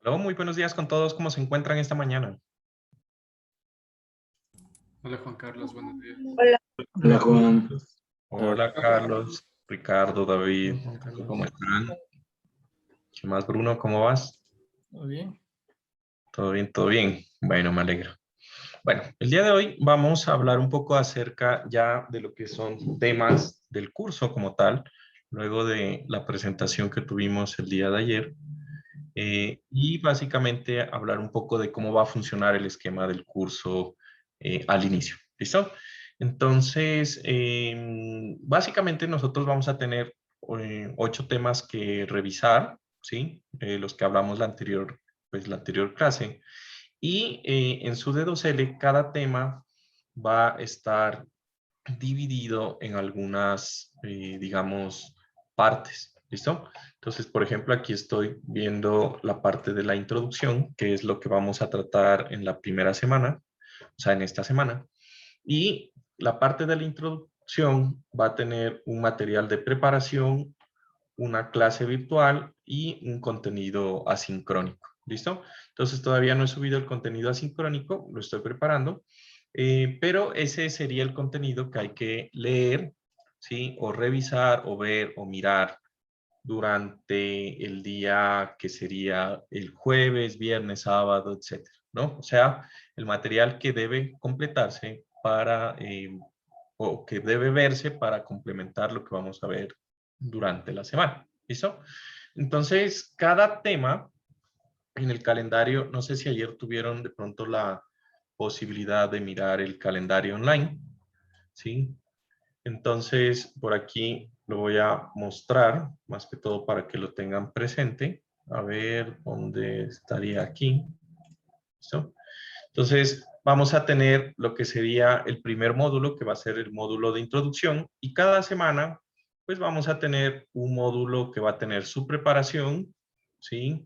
Hola, muy buenos días con todos. ¿Cómo se encuentran esta mañana? Hola Juan Carlos, buenos días. Hola, Hola Juan. Hola, Carlos, Ricardo, David. Juan Carlos. ¿Cómo están? ¿Qué más, Bruno? ¿Cómo vas? ¿Todo bien? ¿Todo bien? ¿Todo bien? Bueno, me alegro. Bueno, el día de hoy vamos a hablar un poco acerca ya de lo que son temas del curso como tal, luego de la presentación que tuvimos el día de ayer, y básicamente hablar un poco de cómo va a funcionar el esquema del curso al inicio. ¿Listo? Entonces, básicamente nosotros vamos a tener 8 temas que revisar, ¿sí? Los que hablamos la anterior clase. Y en su D2L, cada tema va a estar dividido en algunas, digamos, partes. ¿Listo? Entonces, por ejemplo, aquí estoy viendo la parte de la introducción, que es lo que vamos a tratar en la primera semana, o sea, en esta semana. Y la parte de la introducción va a tener un material de preparación, una clase virtual y un contenido asincrónico. ¿Listo? Entonces todavía no he subido el contenido asincrónico, lo estoy preparando, pero ese sería el contenido que hay que leer, ¿sí? O revisar o ver o mirar durante el día que sería el jueves, viernes, sábado, etcétera, ¿no? O sea, el material que debe completarse para, o que debe verse para complementar lo que vamos a ver durante la semana, ¿listo? Entonces, cada tema en el calendario, no sé si ayer tuvieron de pronto la posibilidad de mirar el calendario online, ¿sí? Entonces, por aquí lo voy a mostrar, más que todo para que lo tengan presente. A ver, ¿dónde estaría aquí? ¿Listo? Entonces, vamos a tener lo que sería el primer módulo, que va a ser el módulo de introducción, y cada semana, pues vamos a tener un módulo que va a tener su preparación, ¿sí?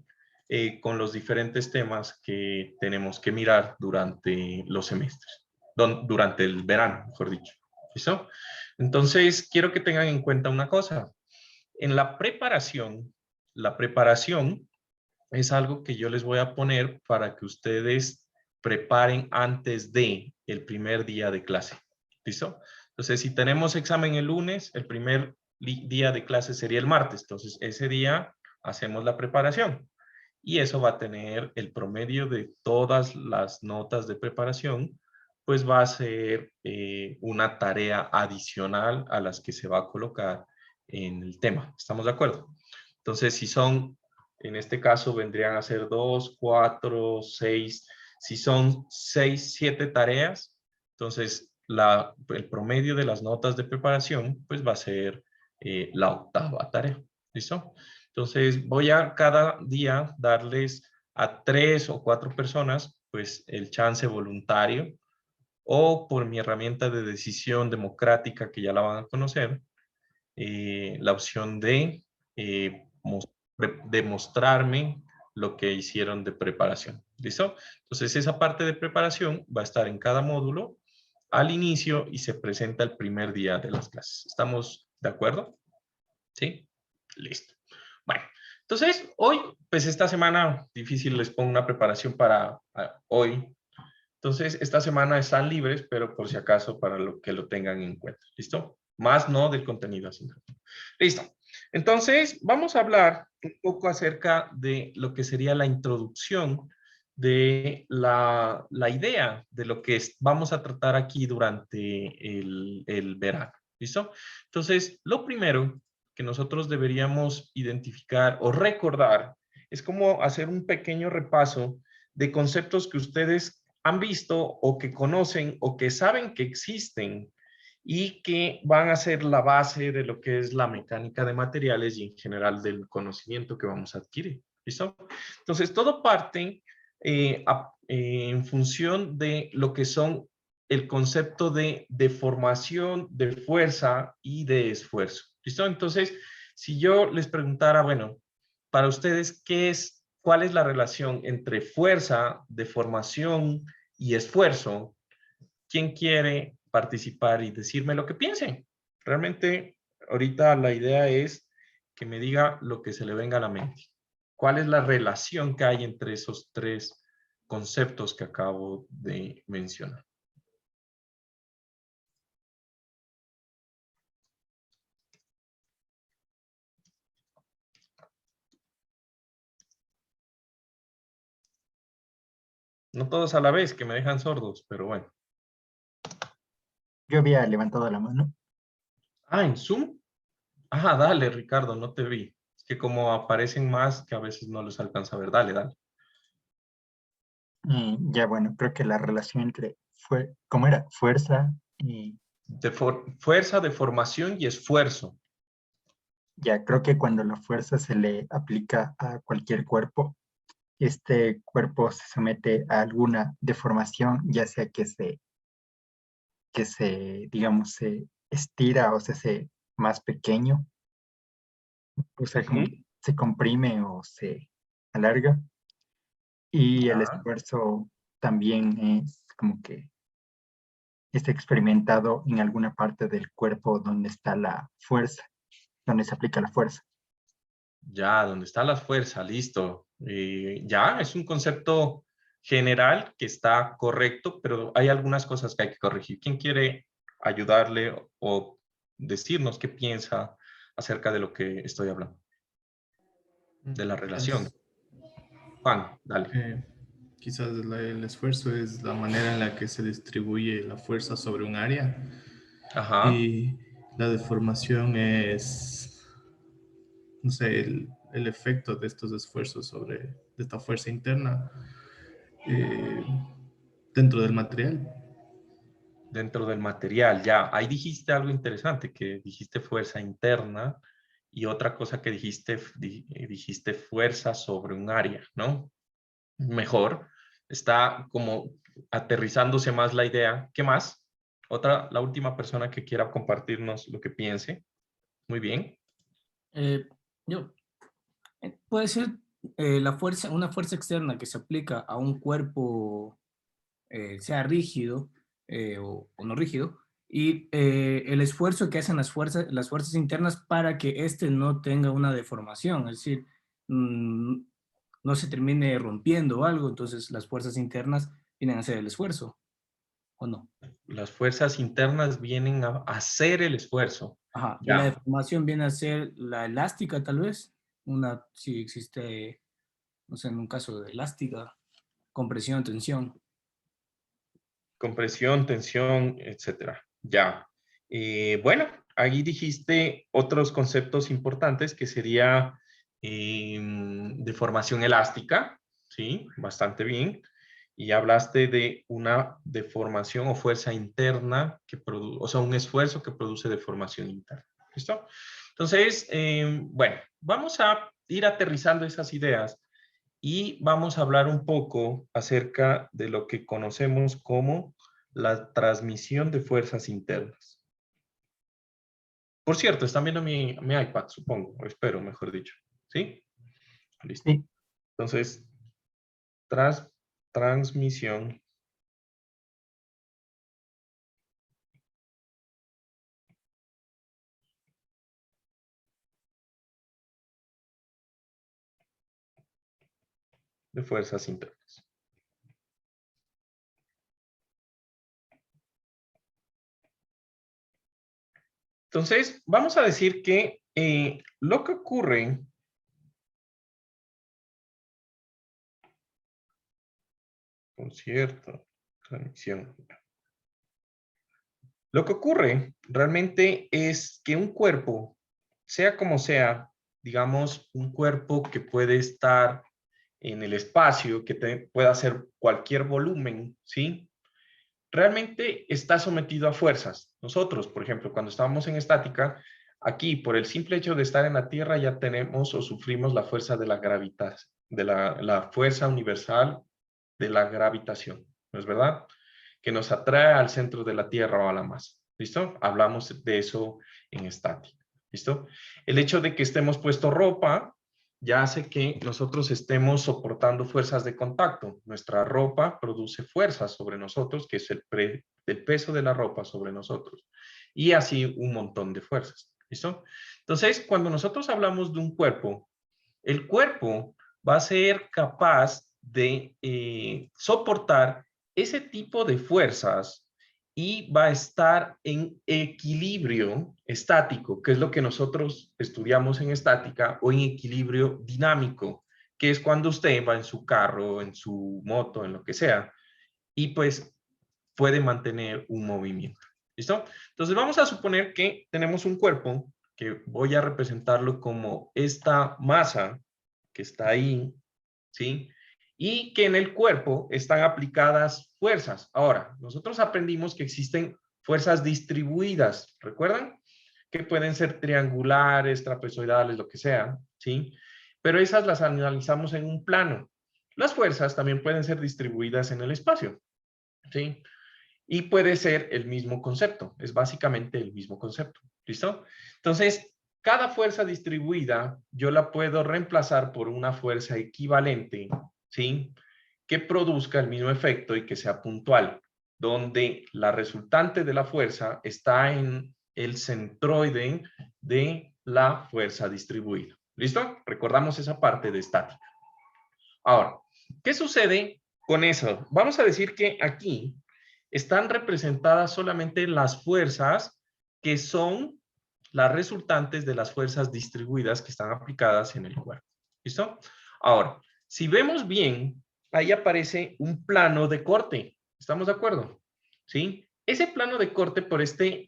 Con los diferentes temas que tenemos que mirar durante los semestres, durante el verano, mejor dicho. ¿Listo? Entonces, quiero que tengan en cuenta una cosa. En la preparación es algo que yo les voy a poner para que ustedes preparen antes de el primer día de clase. ¿Listo? Entonces, si tenemos examen el lunes, el primer día de clase sería el martes. Entonces, ese día hacemos la preparación. Y eso va a tener el promedio de todas las notas de preparación, pues va a ser una tarea adicional a las que se va a colocar en el tema. ¿Estamos de acuerdo? Entonces, si son, en este caso vendrían a ser 2, 4, 6, si son 6, 7 tareas, entonces el promedio de las notas de preparación, pues va a ser la octava tarea. ¿Listo? Entonces, voy a cada día darles a 3 o 4 personas, pues, el chance voluntario o por mi herramienta de decisión democrática, que ya la van a conocer, la opción de demostrarme lo que hicieron de preparación. ¿Listo? Entonces, esa parte de preparación va a estar en cada módulo al inicio y se presenta el primer día de las clases. ¿Estamos de acuerdo? ¿Sí? Listo. Bueno, entonces hoy, pues esta semana difícil les pongo una preparación para hoy. Entonces, esta semana están libres, pero por si acaso para lo que lo tengan en cuenta. ¿Listo? Más no del contenido asincrónico. Listo. Entonces, vamos a hablar un poco acerca de lo que sería la introducción de la idea de lo que vamos a tratar aquí durante el verano. ¿Listo? Entonces, lo primero que nosotros deberíamos identificar o recordar es como hacer un pequeño repaso de conceptos que ustedes han visto o que conocen o que saben que existen y que van a ser la base de lo que es la mecánica de materiales y en general del conocimiento que vamos a adquirir. ¿Listo? Entonces, todo parte en función de lo que son el concepto de deformación, de fuerza y de esfuerzo. ¿Listo? Entonces, si yo les preguntara, bueno, para ustedes, ¿cuál es la relación entre fuerza, deformación y esfuerzo? ¿Quién quiere participar y decirme lo que piense? Realmente, ahorita la idea es que me diga lo que se le venga a la mente. cuál es la relación que hay entre esos tres conceptos que acabo de mencionar. No todos a la vez, que me dejan sordos, pero bueno. Yo había levantado la mano. Ah, ¿en Zoom? Ah, dale, Ricardo, no te vi. Es que como aparecen más, que a veces no los alcanza a ver. Dale, dale. Ya bueno, creo que la relación entre, ¿cómo era? Fuerza y Fuerza, deformación y esfuerzo. ya creo que cuando la fuerza se le aplica a cualquier cuerpo, este cuerpo se somete a alguna deformación, ya sea digamos, se estira o se hace más pequeño, o sea, como que se comprime o se alarga. Y el Ya. esfuerzo también es como que es experimentado en alguna parte del cuerpo donde está la fuerza, donde se aplica la fuerza. Ya, ¿dónde está la fuerza? Listo. Ya, es un concepto general que está correcto, pero hay algunas cosas que hay que corregir. ¿Quién quiere ayudarle o decirnos qué piensa acerca de lo que estoy hablando? De la relación. Quizás, Juan, dale. eh, quizás el esfuerzo es la manera en la que se distribuye la fuerza sobre un área Ajá. y la deformación es, no sé, el efecto de estos esfuerzos sobre de esta fuerza interna eh, dentro del material. Dentro del material, ya. Ahí dijiste algo interesante, que dijiste fuerza interna y otra cosa que dijiste fuerza sobre un área, ¿no? Mejor. Está como aterrizándose más la idea. ¿Qué más? La última persona que quiera compartirnos lo que piense. Muy bien. Eh, yo, puede ser la fuerza, una fuerza externa que se aplica a un cuerpo, sea rígido o no rígido, y el esfuerzo que hacen las fuerzas internas para que éste no tenga una deformación, es decir, no se termine rompiendo o algo, entonces las fuerzas internas vienen a hacer el esfuerzo, ¿o no? Las fuerzas internas vienen a hacer el esfuerzo. Ajá, y la Ya. deformación viene a ser la elástica tal vez, si existe, no sé, en un caso de elástica, compresión, tensión. Compresión, tensión, etcétera. Ya. Bueno, ahí dijiste otros conceptos importantes que sería deformación elástica, ¿sí? Bastante bien. Y hablaste de una deformación o fuerza interna que produce, o sea, un esfuerzo que produce deformación interna. ¿Listo? Entonces, bueno, vamos a ir aterrizando esas ideas y vamos a hablar un poco acerca de lo que conocemos como la transmisión de fuerzas internas. Por cierto, están viendo mi iPad, supongo, o espero, mejor dicho. ¿Sí? Listo. Sí, Entonces, transmisión de fuerzas internas. Entonces, vamos a decir que lo que ocurre con cierta transmisión. Lo que ocurre realmente es que un cuerpo, sea como sea, digamos, un cuerpo que puede estar en el espacio, que pueda hacer cualquier volumen, ¿sí? Realmente está sometido a fuerzas. Nosotros, por ejemplo, cuando estábamos en estática, aquí, por el simple hecho de estar en la Tierra, ya tenemos o sufrimos la fuerza de la gravitación, de la fuerza universal de la gravitación, ¿no es verdad? Que nos atrae al centro de la Tierra o a la masa. ¿Listo? Hablamos de eso en estática. ¿Listo? El hecho de que estemos puesto ropa ya hace que nosotros estemos soportando fuerzas de contacto. Nuestra ropa produce fuerzas sobre nosotros, que es el peso de la ropa sobre nosotros. Y así un montón de fuerzas. ¿Listo? Entonces, cuando nosotros hablamos de un cuerpo, el cuerpo va a ser capaz de soportar ese tipo de fuerzas y va a estar en equilibrio estático, que es lo que nosotros estudiamos en estática, o en equilibrio dinámico, que es cuando usted va en su carro, en su moto, en lo que sea, y pues puede mantener un movimiento. ¿Listo? Entonces vamos a suponer que tenemos un cuerpo, que voy a representarlo como esta masa que está ahí, ¿sí? Y que en el cuerpo están aplicadas fuerzas. Ahora, nosotros aprendimos que existen fuerzas distribuidas, ¿recuerdan? Que pueden ser triangulares, trapezoidales, lo que sea, ¿sí? Pero esas las analizamos en un plano. Las fuerzas también pueden ser distribuidas en el espacio, ¿sí? Y puede ser el mismo concepto, es básicamente el mismo concepto, ¿listo? Entonces, cada fuerza distribuida yo la puedo reemplazar por una fuerza equivalente, ¿sí? Que produzca el mismo efecto y que sea puntual, donde la resultante de la fuerza está en el centroide de la fuerza distribuida. ¿Listo? Recordamos esa parte de estática. Ahora, ¿qué sucede con eso? Vamos a decir que aquí están representadas solamente las fuerzas que son las resultantes de las fuerzas distribuidas que están aplicadas en el cuerpo. ¿Listo? Ahora, si vemos bien, ahí aparece un plano de corte. ¿Estamos de acuerdo? ¿Sí? Ese plano de corte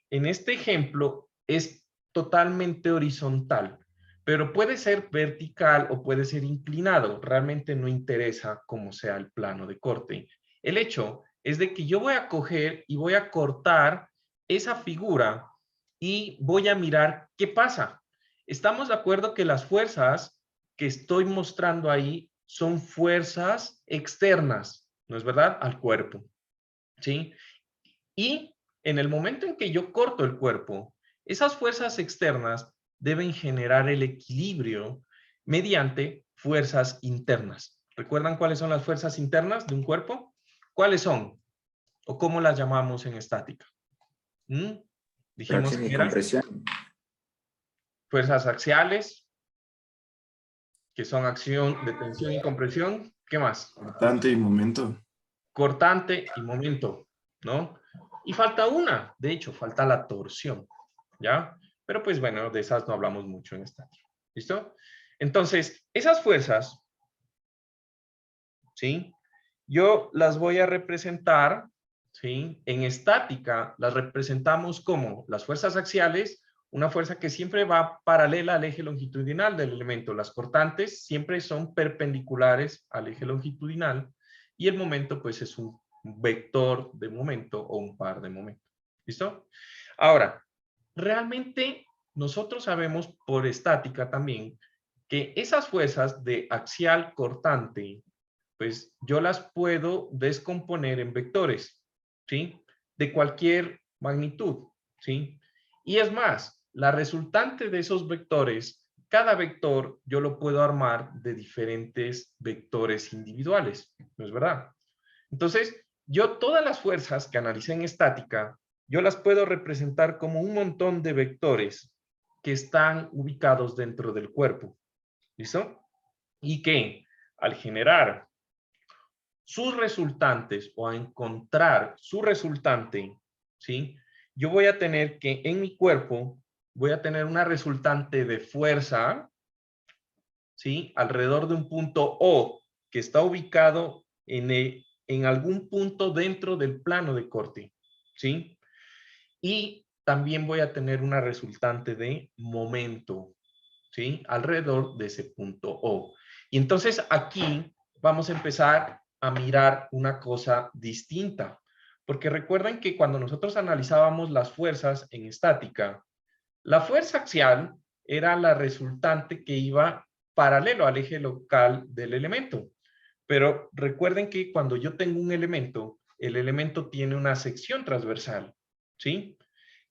en este ejemplo es totalmente horizontal, pero puede ser vertical o puede ser inclinado. Realmente no interesa cómo sea el plano de corte. El hecho es de que yo voy a coger y voy a cortar esa figura y voy a mirar qué pasa. Estamos de acuerdo que las fuerzas que estoy mostrando ahí son fuerzas externas, ¿no es verdad? Al cuerpo, ¿sí? Y en el momento en que yo corto el cuerpo, esas fuerzas externas deben generar el equilibrio mediante fuerzas internas. ¿Recuerdan cuáles son las fuerzas internas de un cuerpo? ¿Cuáles son? ¿O cómo las llamamos en estática? Dijimos Tracción y que eran compresión. fuerzas axiales, que son acción de tensión y compresión. ¿Qué más? Cortante y momento. Cortante y momento, ¿no? Y falta una, de hecho, falta la torsión, ¿ya? Pero pues bueno, de esas no hablamos mucho en estática, ¿listo? Entonces, esas fuerzas, ¿sí? Yo las voy a representar, ¿sí? En estática las representamos como las fuerzas axiales, una fuerza que siempre va paralela al eje longitudinal del elemento. Las cortantes siempre son perpendiculares al eje longitudinal y el momento pues es un vector de momento o un par de momentos. ¿Listo? Ahora, realmente nosotros sabemos por estática también que esas fuerzas de axial cortante pues yo las puedo descomponer en vectores, ¿sí? De cualquier magnitud, ¿sí? Y es más, la resultante de esos vectores, cada vector yo lo puedo armar de diferentes vectores individuales, ¿no es verdad? Entonces, yo todas las fuerzas que analicé en estática, yo las puedo representar como un montón de vectores que están ubicados dentro del cuerpo, ¿listo? Y que al generar sus resultantes o a encontrar su resultante, ¿sí? Yo voy a tener que en mi cuerpo, voy a tener una resultante de fuerza, ¿sí? Alrededor de un punto O que está ubicado en algún punto dentro del plano de corte, ¿sí? Y también voy a tener una resultante de momento, ¿sí? Alrededor de ese punto O. Y entonces aquí vamos a empezar a mirar una cosa distinta. Porque recuerden que cuando nosotros analizábamos las fuerzas en estática, la fuerza axial era la resultante que iba paralelo al eje local del elemento. Pero recuerden que cuando yo tengo un elemento, el elemento tiene una sección transversal, ¿sí?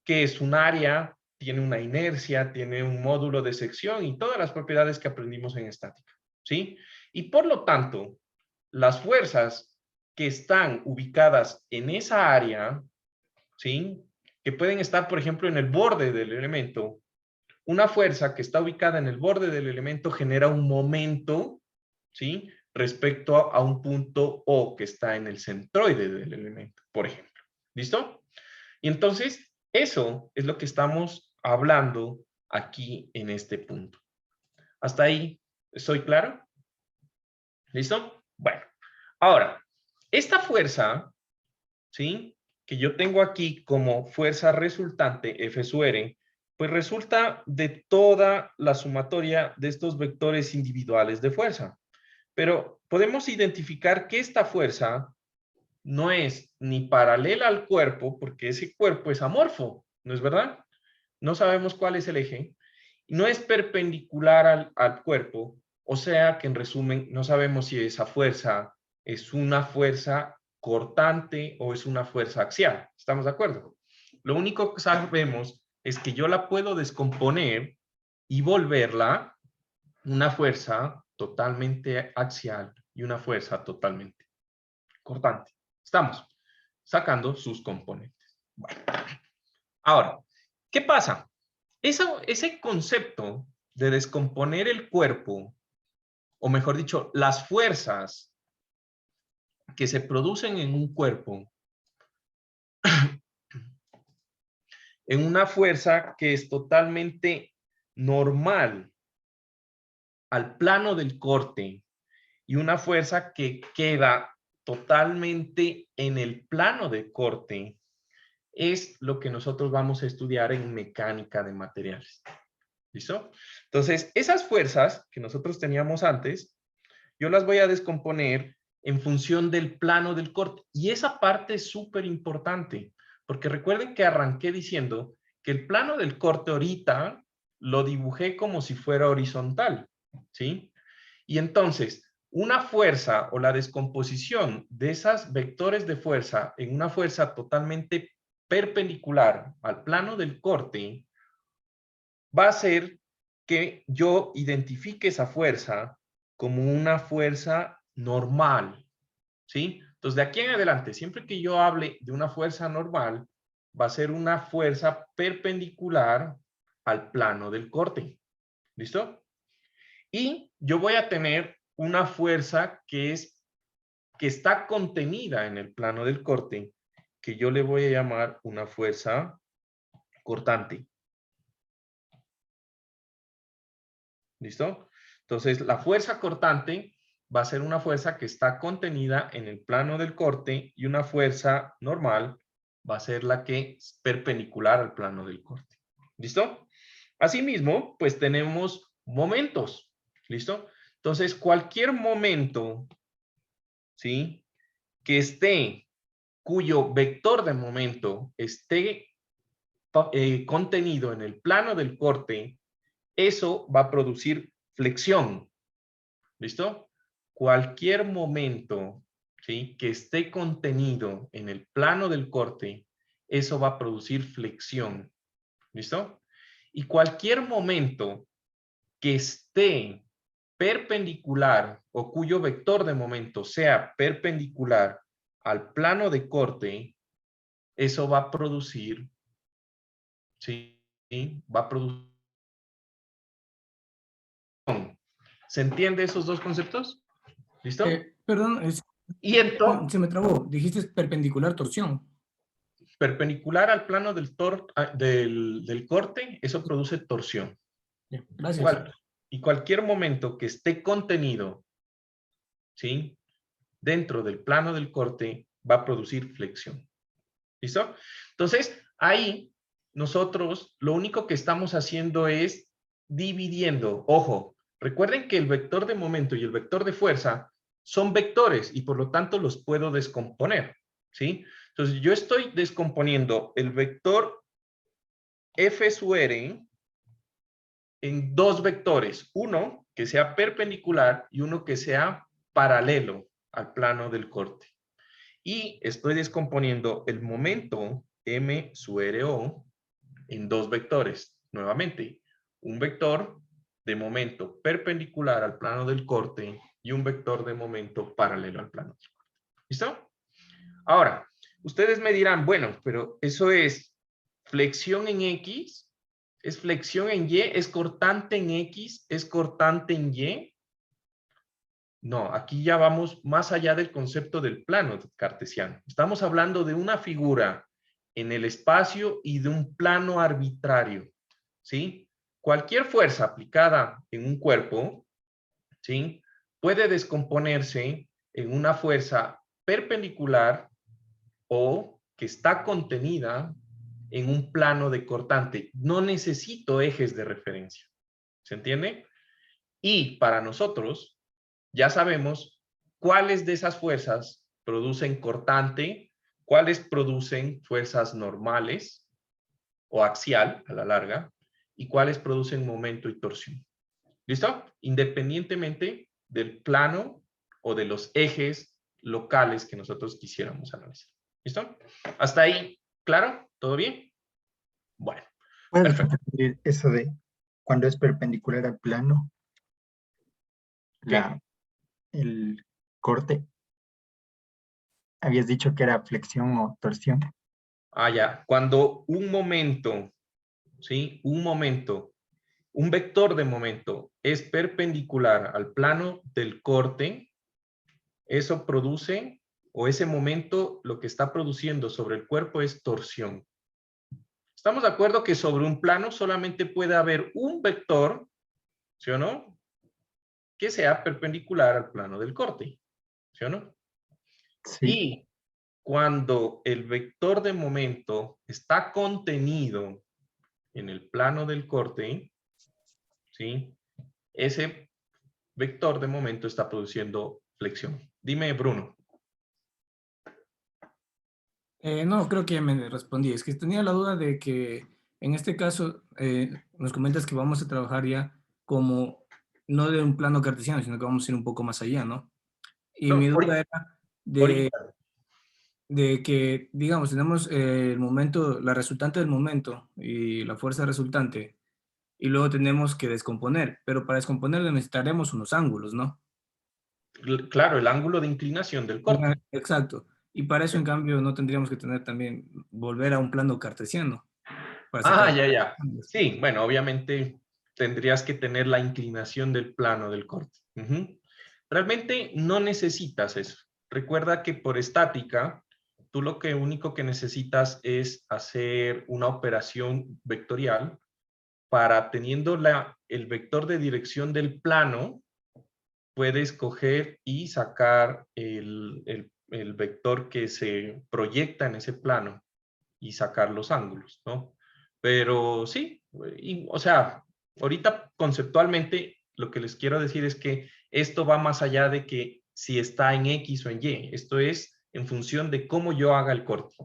Que es un área, tiene una inercia, tiene un módulo de sección y todas las propiedades que aprendimos en estática, ¿sí? Y por lo tanto, las fuerzas que están ubicadas en esa área, ¿sí? Que pueden estar, por ejemplo, en el borde del elemento. Una fuerza que está ubicada en el borde del elemento genera un momento ¿sí? Respecto a un punto O que está en el centroide del elemento, por ejemplo. ¿Listo? Y entonces, eso es lo que estamos hablando aquí en este punto. ¿Hasta ahí estoy claro? ¿Listo? Bueno, ahora, esta fuerza, ¿sí? Que yo tengo aquí como fuerza resultante, F sub R, pues resulta de toda la sumatoria de estos vectores individuales de fuerza. Pero podemos identificar que esta fuerza no es ni paralela al cuerpo, porque ese cuerpo es amorfo, ¿no es verdad? No sabemos cuál es el eje. No es perpendicular al cuerpo, o sea que en resumen no sabemos si esa fuerza es una fuerza cortante o es una fuerza axial. ¿Estamos de acuerdo? Lo único que sabemos es que yo la puedo descomponer y volverla una fuerza totalmente axial y una fuerza totalmente cortante. Estamos sacando sus componentes. Bueno. Ahora, ¿qué pasa? Ese concepto de descomponer el cuerpo, o mejor dicho, las fuerzas que se producen en un cuerpo, en una fuerza que es totalmente normal al plano del corte y una fuerza que queda totalmente en el plano de corte, es lo que nosotros vamos a estudiar en mecánica de materiales. ¿Listo? Entonces, esas fuerzas que nosotros teníamos antes, yo las voy a descomponer en función del plano del corte. Y esa parte es súper importante, porque recuerden que arranqué diciendo que el plano del corte ahorita lo dibujé como si fuera horizontal, ¿sí? Y entonces, una fuerza o la descomposición de esas vectores de fuerza en una fuerza totalmente perpendicular al plano del corte va a ser que yo identifique esa fuerza como una fuerza normal, ¿sí? Entonces, de aquí en adelante, siempre que yo hable de una fuerza normal, va a ser una fuerza perpendicular al plano del corte. ¿Listo? Y yo voy a tener una fuerza que está contenida en el plano del corte, que yo le voy a llamar una fuerza cortante. ¿Listo? Entonces, la fuerza cortante va a ser una fuerza que está contenida en el plano del corte y una fuerza normal va a ser la que es perpendicular al plano del corte. ¿Listo? Asimismo, pues tenemos momentos. ¿Listo? Entonces, cualquier momento, ¿sí? Que esté, cuyo vector de momento esté contenido en el plano del corte, eso va a producir flexión. ¿Listo? Cualquier momento, ¿sí? Que esté contenido en el plano del corte, eso va a producir flexión. ¿Listo? Y cualquier momento que esté perpendicular o cuyo vector de momento sea perpendicular al plano de corte, eso va a producir, ¿sí? Va a producir. ¿Se entiende esos dos conceptos? ¿Listo? Perdón, Y entonces, se me trabó. Dijiste perpendicular torsión. perpendicular al plano del corte, eso produce torsión. Bien, gracias. Y cualquier momento que esté contenido, ¿sí? Dentro del plano del corte, va a producir flexión. ¿Listo? Entonces, ahí nosotros lo único que estamos haciendo es dividiendo. Ojo, recuerden que el vector de momento y el vector de fuerza son vectores y por lo tanto los puedo descomponer. ¿Sí? Entonces, yo estoy descomponiendo el vector F sub R en dos vectores. Uno que sea perpendicular y uno que sea paralelo al plano del corte. Y estoy descomponiendo el momento M sub RO en dos vectores. Nuevamente, un vector de momento perpendicular al plano del corte y un vector de momento paralelo al plano del corte. ¿Listo? Ahora, ustedes me dirán, bueno, pero eso es flexión en X, es flexión en Y, es cortante en X, es cortante en Y. No, aquí ya vamos más allá del concepto del plano cartesiano. Estamos hablando de una figura en el espacio y de un plano arbitrario, ¿sí? Cualquier fuerza aplicada en un cuerpo, ¿sí?, puede descomponerse en una fuerza perpendicular o que está contenida en un plano de cortante. No necesito ejes de referencia. ¿Se entiende? Y para nosotros, ya sabemos cuáles de esas fuerzas producen cortante, cuáles producen fuerzas normales o axial a la larga, y cuáles producen momento y torsión. ¿Listo? Independientemente del plano o de los ejes locales que nosotros quisiéramos analizar. ¿Listo? Hasta ahí, ¿claro? ¿Todo bien? Bueno, ¿Puedes perfecto. repetir eso de cuando es perpendicular al plano, ¿Qué? el corte? Habías dicho que era flexión o torsión. Ah, ya. Cuando un momento, ¿sí? Un vector de momento es perpendicular al plano del corte, eso produce, o ese momento lo que está produciendo sobre el cuerpo es torsión. Estamos de acuerdo que sobre un plano solamente puede haber un vector, ¿sí o no?, que sea perpendicular al plano del corte, ¿sí o no? Sí, Y cuando el vector de momento está contenido en el plano del corte, ¿sí?, ese vector de momento está produciendo flexión. Dime, Bruno. No, creo que ya me respondí. Es que tenía la duda de que en este caso nos comentas que vamos a trabajar ya como no de un plano cartesiano, sino que vamos a ir un poco más allá, ¿no? Y mi No, duda era ahorita. de que, digamos, tenemos el momento, la resultante del momento y la fuerza resultante, y luego tenemos que descomponer, pero para descomponer necesitaremos unos ángulos, ¿no? Claro, el ángulo de inclinación del corte. Exacto. Y para eso, en cambio, no tendríamos que tener también, volver a un plano cartesiano para Ah, sacar ya, los ya. ángulos. Sí, bueno, obviamente tendrías que tener la inclinación del plano del corte. Ujú. Realmente no necesitas eso. Recuerda que por estática, tú lo que único que necesitas es hacer una operación vectorial para, teniendo el vector de dirección del plano, puedes coger y sacar el vector que se proyecta en ese plano y sacar los ángulos, ¿no? Pero sí, o sea, ahorita conceptualmente lo que les quiero decir es que esto va más allá de que si está en X o en Y. Esto es en función de cómo yo haga el corte.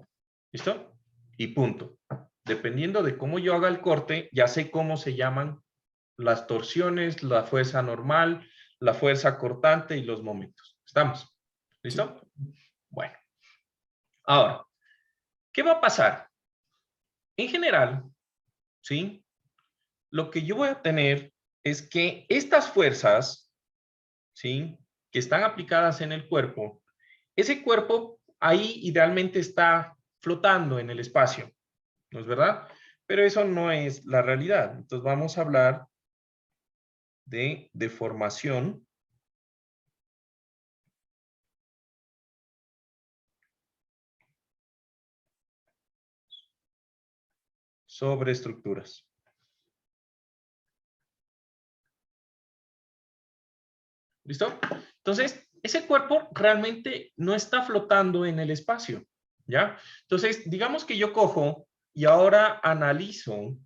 ¿Listo? Y punto. Dependiendo de cómo yo haga el corte, ya sé cómo se llaman las torsiones, la fuerza normal, la fuerza cortante y los momentos. ¿Estamos? Sí. ¿Listo? Bueno. Ahora, ¿qué va a pasar? En general, ¿sí?, lo que yo voy a tener es que estas fuerzas, ¿sí?, que están aplicadas en el cuerpo, ese cuerpo ahí idealmente está flotando en el espacio, ¿no es verdad? Pero eso no es la realidad. Entonces vamos a hablar de deformación sobre estructuras. ¿Listo? Entonces, ese cuerpo realmente no está flotando en el espacio, ¿ya? Entonces, digamos que yo cojo y ahora analizo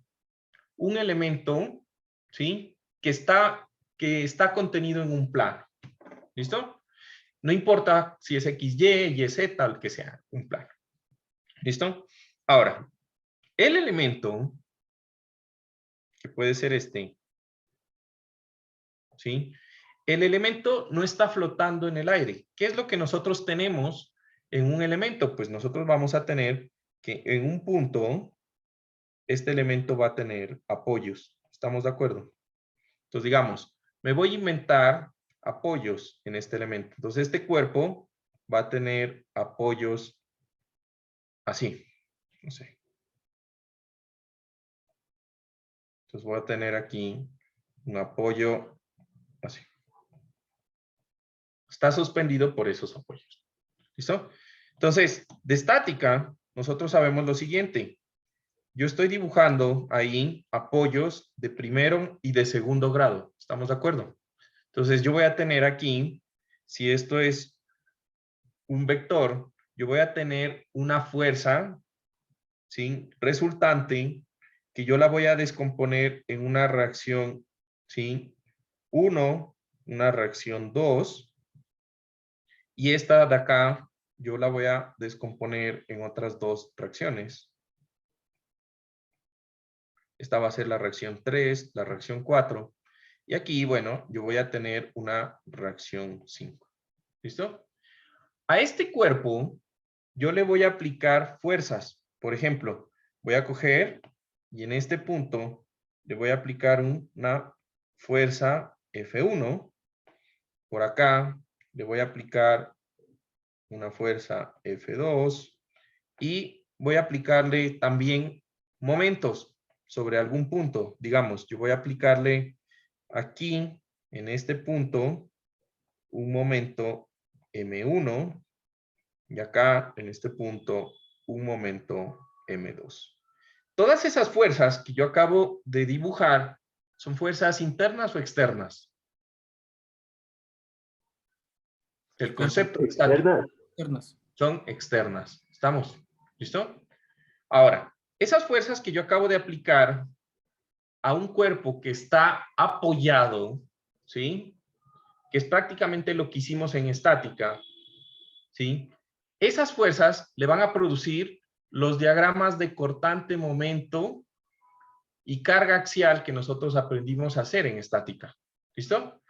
un elemento, ¿sí?, que está contenido en un plano. ¿Listo? No importa si es XY, YZ, tal que sea, un plano. ¿Listo? Ahora, el elemento, que puede ser este, ¿sí?, el elemento no está flotando en el aire. ¿Qué es lo que nosotros tenemos en un elemento? Pues nosotros vamos a tener que en un punto, este elemento va a tener apoyos. ¿Estamos de acuerdo? Entonces, digamos, me voy a inventar apoyos en este elemento. Entonces, este cuerpo va a tener apoyos así. No sé. Entonces, voy a tener aquí un apoyo así. está suspendido por esos apoyos. ¿Listo? Entonces, de estática, nosotros sabemos lo siguiente. Yo estoy dibujando ahí apoyos de primero y de segundo grado. ¿Estamos de acuerdo? Entonces, yo voy a tener aquí, si esto es un vector, yo voy a tener una fuerza, ¿sí?, resultante, que yo la voy a descomponer en una reacción, ¿sí?, 1, una reacción 2, y esta de acá yo la voy a descomponer en otras 2 reacciones. Esta va a ser la reacción 3, la reacción 4, y aquí, bueno, yo voy a tener una reacción 5. ¿Listo? A este cuerpo yo le voy a aplicar fuerzas. Por ejemplo, voy a coger y en este punto le voy a aplicar una fuerza F1. Por acá le voy a aplicar una fuerza F2 y voy a aplicarle también momentos sobre algún punto. Digamos, yo voy a aplicarle aquí, en este punto, un momento M1 y acá, en este punto, un momento M2. Todas esas fuerzas que yo acabo de dibujar son fuerzas internas o externas. El concepto de estática son externas. ¿Estamos? ¿Listo? Ahora, esas fuerzas que yo acabo de aplicar a un cuerpo que está apoyado, ¿sí?, que es prácticamente lo que hicimos en estática, ¿sí?, esas fuerzas le van a producir los diagramas de cortante, momento y carga axial que nosotros aprendimos a hacer en estática. ¿Listo?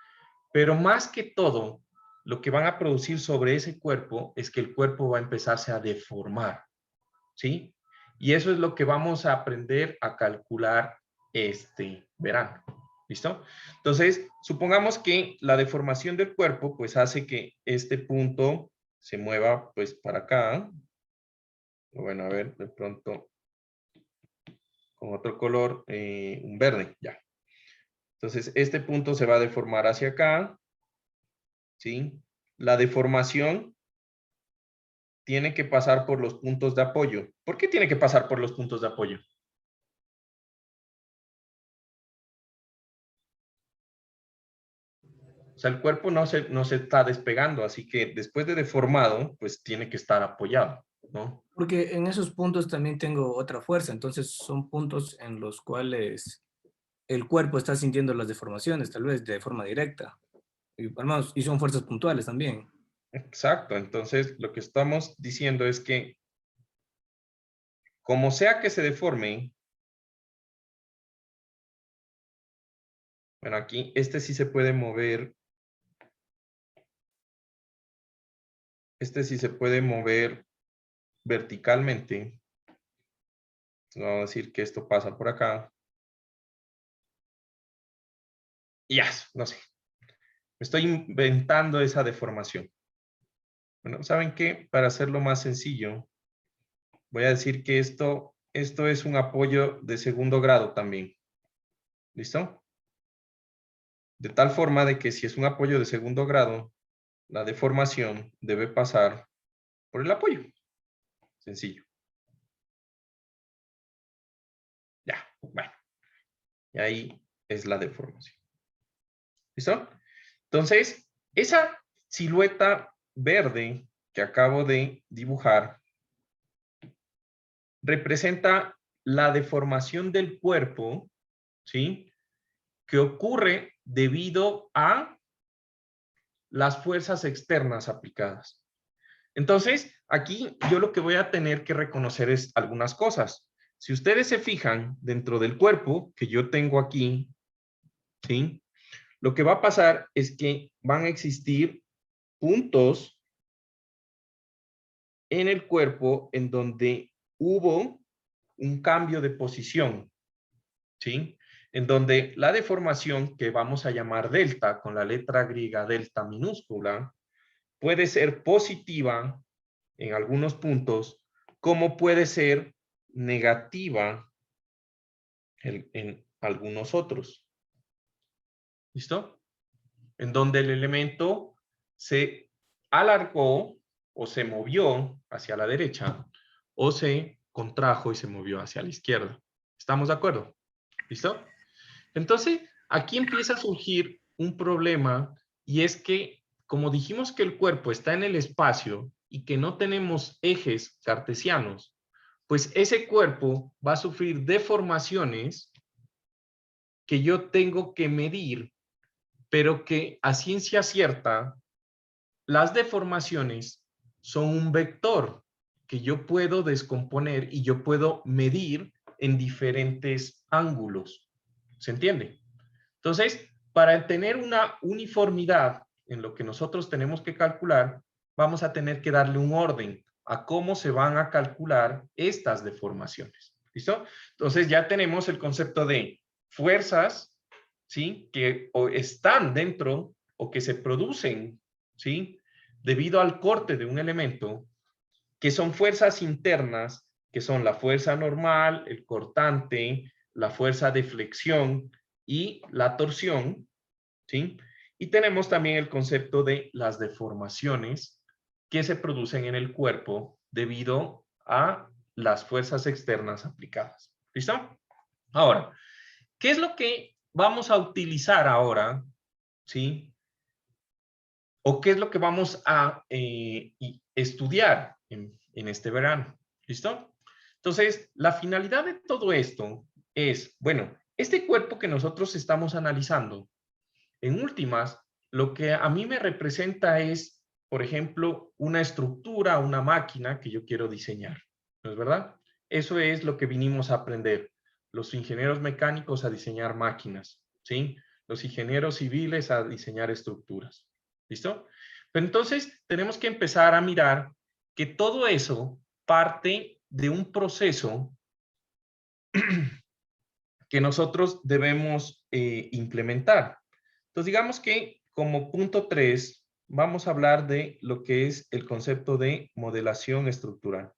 Pero más que todo, lo que van a producir sobre ese cuerpo es que el cuerpo va a empezarse a deformar. ¿Sí? Y eso es lo que vamos a aprender a calcular este verano. ¿Listo? Entonces, supongamos que la deformación del cuerpo pues hace que este punto se mueva pues para acá. Bueno, a ver, de pronto con otro color, un verde, ya. Entonces, este punto se va a deformar hacia acá, ¿sí? La deformación tiene que pasar por los puntos de apoyo. ¿Por qué tiene que pasar por los puntos de apoyo? O sea, el cuerpo no se está despegando, así que después de deformado, pues tiene que estar apoyado, ¿no? Porque en esos puntos también tengo otra fuerza, entonces son puntos en los cuales el cuerpo está sintiendo las deformaciones, tal vez de forma directa. Y son fuerzas puntuales también. Exacto, entonces lo que estamos diciendo es que como sea que se deforme, bueno, aquí este sí se puede mover. Este sí se puede mover verticalmente. Vamos a decir que esto pasa por acá. Y ya, no sé. Me estoy inventando esa deformación. Bueno, ¿saben qué? Para hacerlo más sencillo, voy a decir que esto es un apoyo de segundo grado también. ¿Listo? De tal forma de que si es un apoyo de segundo grado, la deformación debe pasar por el apoyo. Sencillo. Ya, bueno. Y ahí es la deformación. ¿Listo? Entonces, esa silueta verde que acabo de dibujar representa la deformación del cuerpo, ¿sí?, que ocurre debido a las fuerzas externas aplicadas. Entonces, aquí yo lo que voy a tener que reconocer es algunas cosas. Si ustedes se fijan dentro del cuerpo que yo tengo aquí, ¿sí?, lo que va a pasar es que van a existir puntos en el cuerpo en donde hubo un cambio de posición, ¿sí? En donde la deformación que vamos a llamar delta, con la letra griega delta minúscula, puede ser positiva en algunos puntos, como puede ser negativa en algunos otros. ¿Listo? En donde el elemento se alargó o se movió hacia la derecha o se contrajo y se movió hacia la izquierda. ¿Estamos de acuerdo? ¿Listo? Entonces, aquí empieza a surgir un problema y es que, como dijimos que el cuerpo está en el espacio y que no tenemos ejes cartesianos, pues ese cuerpo va a sufrir deformaciones que yo tengo que medir, pero que a ciencia cierta, las deformaciones son un vector que yo puedo descomponer y yo puedo medir en diferentes ángulos. ¿Se entiende? Entonces, para tener una uniformidad en lo que nosotros tenemos que calcular, vamos a tener que darle un orden a cómo se van a calcular estas deformaciones. ¿Listo? Entonces ya tenemos el concepto de fuerzas, ¿sí? Que o están dentro o que se producen, ¿sí? Debido al corte de un elemento, que son fuerzas internas, que son la fuerza normal, el cortante, la fuerza de flexión y la torsión, ¿sí? Y tenemos también el concepto de las deformaciones que se producen en el cuerpo debido a las fuerzas externas aplicadas. ¿Listo? Ahora, ¿qué es lo que vamos a utilizar ahora? ¿Sí? ¿O qué es lo que vamos a estudiar en este verano? ¿Listo? Entonces, la finalidad de todo esto es, bueno, este cuerpo que nosotros estamos analizando, en últimas, lo que a mí me representa es, por ejemplo, una estructura, una máquina que yo quiero diseñar. ¿No es verdad? Eso es lo que vinimos a aprender. Los ingenieros mecánicos a diseñar máquinas, ¿sí? Los ingenieros civiles a diseñar estructuras. ¿Listo? Pero entonces tenemos que empezar a mirar que todo eso parte de un proceso que nosotros debemos implementar. Entonces, digamos que como punto 3, vamos a hablar de lo que es el concepto de modelación estructural.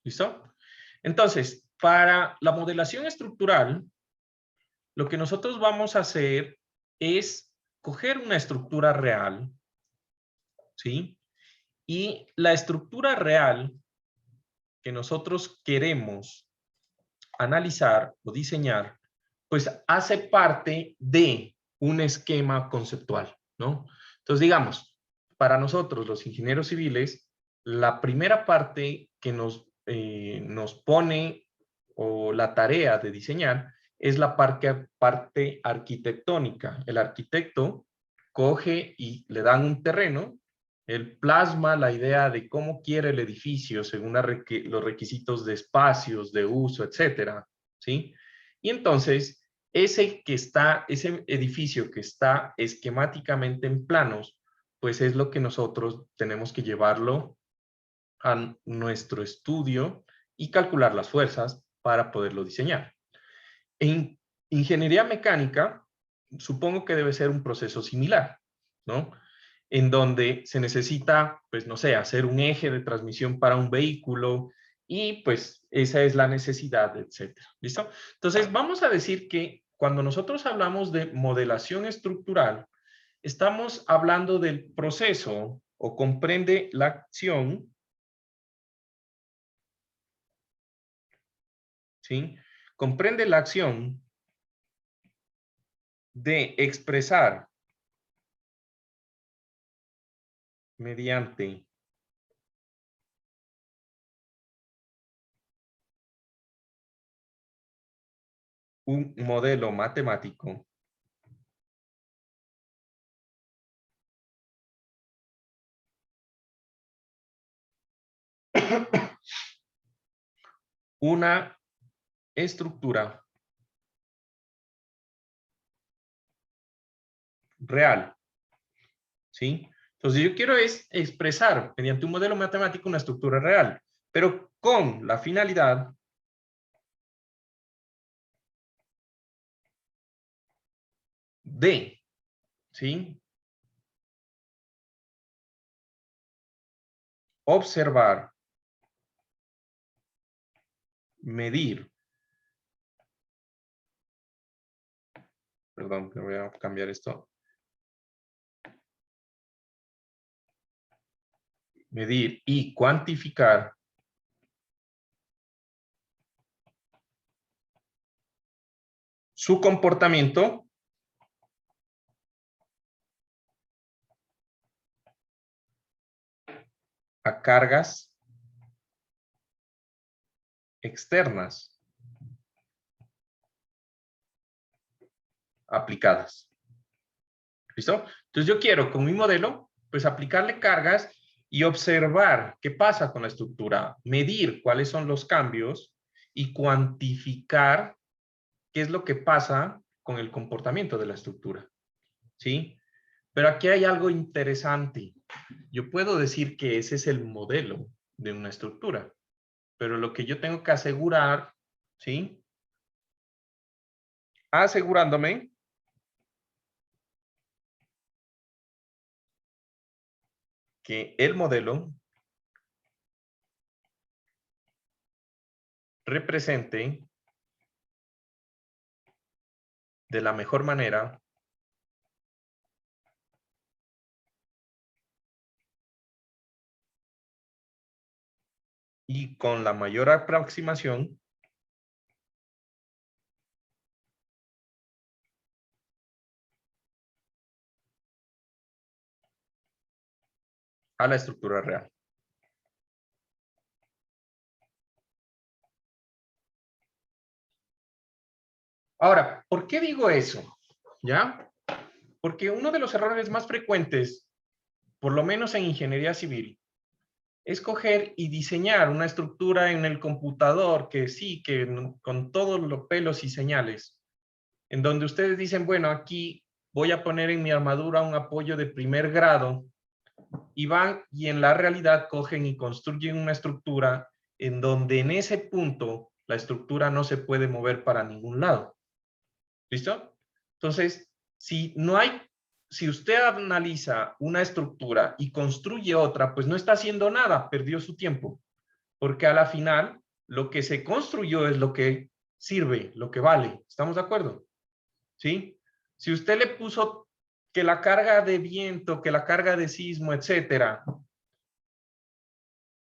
¿Listo? Entonces, para la modelación estructural, lo que nosotros vamos a hacer es coger una estructura real, ¿sí? Y la estructura real que nosotros queremos analizar o diseñar, pues hace parte de un esquema conceptual, ¿no? Entonces, digamos, para nosotros, los ingenieros civiles, la primera parte que nos pone o la tarea de diseñar es la parte arquitectónica. El arquitecto coge y le dan un terreno, él plasma la idea de cómo quiere el edificio según los requisitos de espacios, de uso, etcétera, ¿sí? Y entonces, ese edificio que está esquemáticamente en planos, pues es lo que nosotros tenemos que llevarlo a nuestro estudio y calcular las fuerzas para poderlo diseñar. En ingeniería mecánica, supongo que debe ser un proceso similar, ¿no? En donde se necesita, pues no sé, hacer un eje de transmisión para un vehículo y pues esa es la necesidad, etcétera. ¿Listo? Entonces, vamos a decir que cuando nosotros hablamos de modelación estructural, estamos hablando del proceso o comprende la acción, ¿sí? Comprende la acción de expresar mediante un modelo matemático una estructura real, ¿sí? Entonces yo quiero expresar mediante un modelo matemático una estructura real, pero con la finalidad de, ¿sí? Observar, medir perdón, voy a cambiar esto. Medir y cuantificar su comportamiento a cargas externas aplicadas. ¿Listo? Entonces yo quiero con mi modelo, pues aplicarle cargas y observar qué pasa con la estructura, medir cuáles son los cambios y cuantificar qué es lo que pasa con el comportamiento de la estructura. ¿Sí? Pero aquí hay algo interesante. Yo puedo decir que ese es el modelo de una estructura, pero lo que yo tengo que asegurar, ¿sí? Asegurándome que el modelo represente de la mejor manera y con la mayor aproximación a la estructura real. Ahora, ¿por qué digo eso? ¿Ya? Porque uno de los errores más frecuentes, por lo menos en ingeniería civil, es coger y diseñar una estructura en el computador que sí, que con todos los pelos y señales, en donde ustedes dicen, bueno, aquí voy a poner en mi armadura un apoyo de primer grado, y van y en la realidad cogen y construyen una estructura en donde en ese punto la estructura no se puede mover para ningún lado. ¿Listo? Entonces, si usted analiza una estructura y construye otra, pues no está haciendo nada, perdió su tiempo. Porque a la final, lo que se construyó es lo que sirve, lo que vale. ¿Estamos de acuerdo? ¿Sí? Si usted le puso que la carga de viento, que la carga de sismo, etcétera,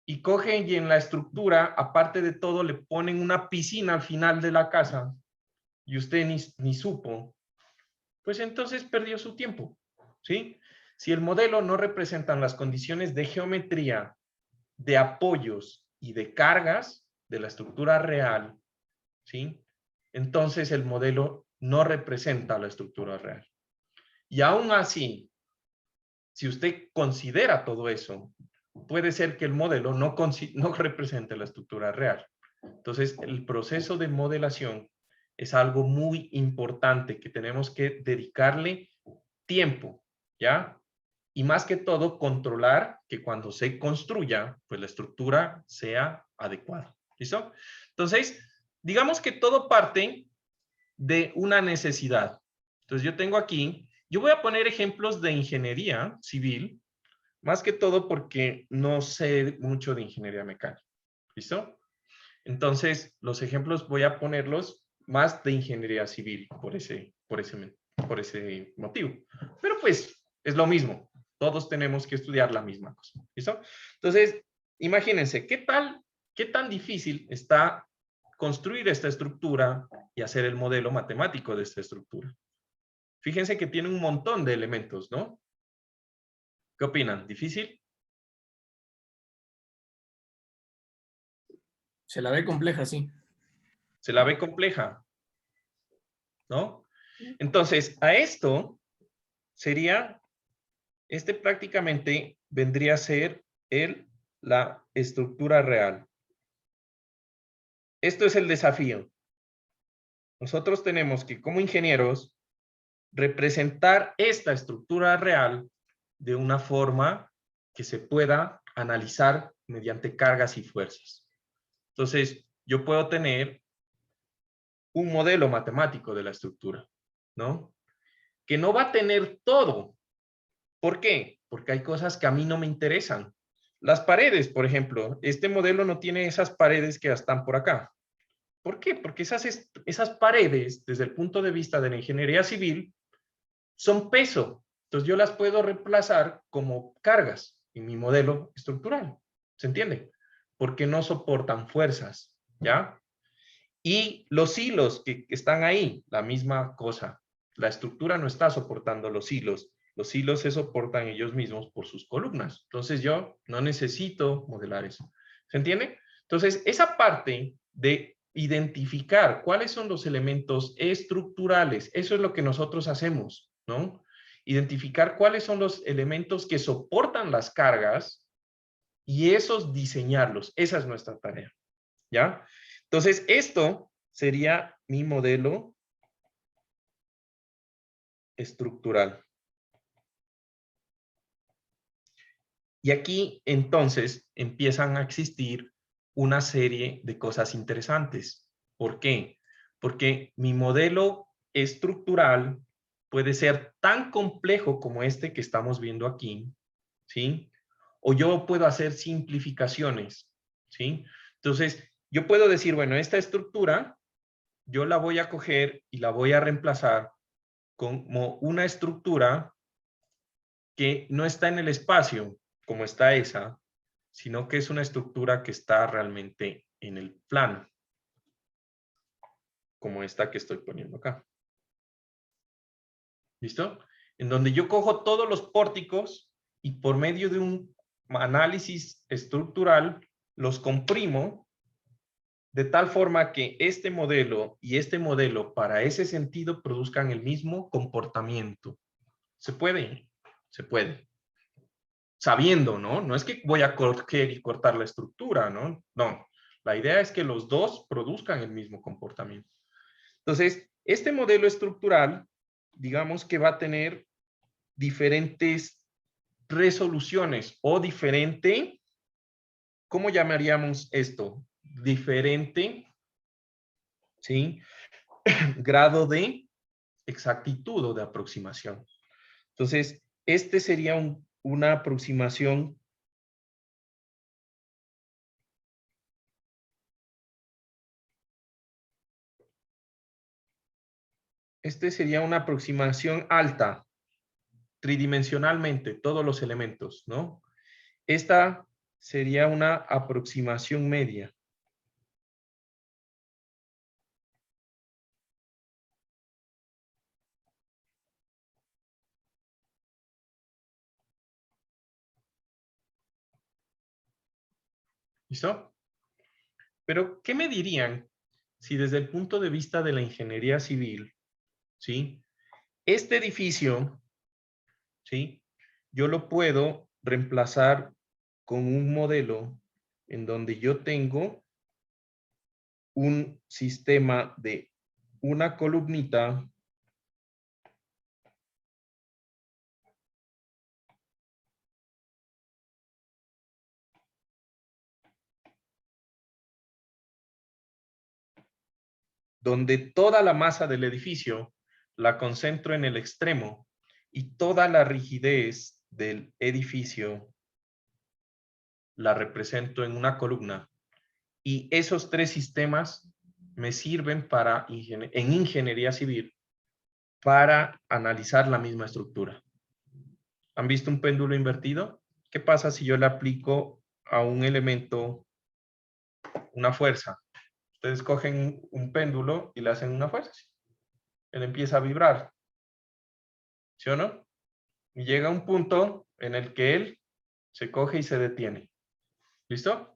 y cogen y en la estructura, aparte de todo, le ponen una piscina al final de la casa, y usted ni supo, pues entonces perdió su tiempo, ¿sí? Si el modelo no representa las condiciones de geometría, de apoyos y de cargas de la estructura real, ¿sí? Entonces el modelo no representa la estructura real. Y aún así, si usted considera todo eso, puede ser que el modelo no represente la estructura real. Entonces, el proceso de modelación es algo muy importante que tenemos que dedicarle tiempo, ¿ya? Y más que todo, controlar que cuando se construya, pues la estructura sea adecuada. ¿Listo? Entonces, digamos que todo parte de una necesidad. Entonces, yo tengo aquí, yo voy a poner ejemplos de ingeniería civil, más que todo porque no sé mucho de ingeniería mecánica. ¿Listo? Entonces, los ejemplos voy a ponerlos más de ingeniería civil por ese motivo. Pero pues, es lo mismo. Todos tenemos que estudiar la misma cosa. ¿Listo? Entonces, imagínense, ¿qué tan difícil está construir esta estructura y hacer el modelo matemático de esta estructura? Fíjense que tiene un montón de elementos, ¿no? ¿Qué opinan? ¿Difícil? Se la ve compleja, sí. Se la ve compleja, ¿no? Entonces, a esto sería, prácticamente vendría a ser la estructura real. Esto es el desafío. Nosotros tenemos que, como ingenieros, representar esta estructura real de una forma que se pueda analizar mediante cargas y fuerzas. Entonces, yo puedo tener un modelo matemático de la estructura, ¿no? Que no va a tener todo. ¿Por qué? Porque hay cosas que a mí no me interesan. Las paredes, por ejemplo, este modelo no tiene esas paredes que están por acá. ¿Por qué? Porque esas paredes, desde el punto de vista de la ingeniería civil, son peso. Entonces yo las puedo reemplazar como cargas en mi modelo estructural. ¿Se entiende? Porque no soportan fuerzas, ¿ya? Y los hilos que están ahí, la misma cosa. La estructura no está soportando los hilos. Los hilos se soportan ellos mismos por sus columnas. Entonces yo no necesito modelar eso. ¿Se entiende? Entonces esa parte de identificar cuáles son los elementos estructurales, eso es lo que nosotros hacemos, ¿no? Identificar cuáles son los elementos que soportan las cargas y esos diseñarlos. Esa es nuestra tarea, ¿ya? Entonces, esto sería mi modelo estructural. Y aquí, entonces, empiezan a existir una serie de cosas interesantes. ¿Por qué? Porque mi modelo estructural puede ser tan complejo como este que estamos viendo aquí, ¿sí? O yo puedo hacer simplificaciones, ¿sí? Entonces, yo puedo decir, bueno, esta estructura yo la voy a coger y la voy a reemplazar como una estructura que no está en el espacio, como está esa, sino que es una estructura que está realmente en el plano, como esta que estoy poniendo acá. ¿Listo? En donde yo cojo todos los pórticos y por medio de un análisis estructural los comprimo de tal forma que este modelo y este modelo para ese sentido produzcan el mismo comportamiento. ¿Se puede? Se puede. Sabiendo, ¿no? No es que voy a coger y cortar la estructura, ¿no? No. La idea es que los dos produzcan el mismo comportamiento. Entonces, este modelo estructural, digamos que va a tener diferentes resoluciones o diferente, ¿cómo llamaríamos esto? Diferente, ¿sí? Grado de exactitud o de aproximación. Entonces, este sería una aproximación alta, tridimensionalmente, todos los elementos, ¿no? Esta sería una aproximación media. ¿Listo? Pero, ¿qué me dirían si desde el punto de vista de la ingeniería civil, ¿sí? Este edificio, ¿sí? Yo lo puedo reemplazar con un modelo en donde yo tengo un sistema de una columnita donde toda la masa del edificio la concentro en el extremo y toda la rigidez del edificio la represento en una columna. Y esos tres sistemas me sirven en ingeniería civil para analizar la misma estructura. ¿Han visto un péndulo invertido? ¿Qué pasa si yo le aplico a un elemento una fuerza? Ustedes cogen un péndulo y le hacen una fuerza. Él empieza a vibrar. ¿Sí o no? Y llega un punto en el que él se coge y se detiene. ¿Listo?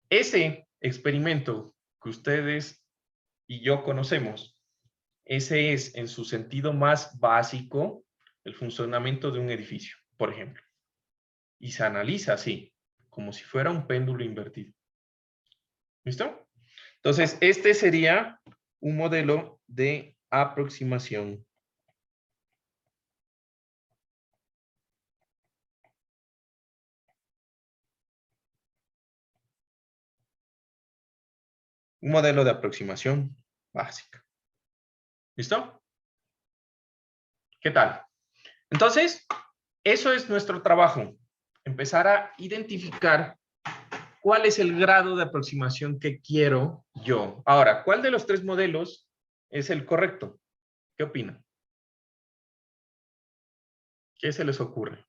Ese experimento que ustedes y yo conocemos, ese es en su sentido más básico el funcionamiento de un edificio, por ejemplo. Y se analiza así, como si fuera un péndulo invertido. ¿Listo? Entonces, este sería un modelo de aproximación. Un modelo de aproximación básica. ¿Listo? ¿Qué tal? Entonces, eso es nuestro trabajo. Empezar a identificar cuál es el grado de aproximación que quiero yo. Ahora, ¿cuál de los tres modelos es el correcto? ¿Qué opinan? ¿Qué se les ocurre?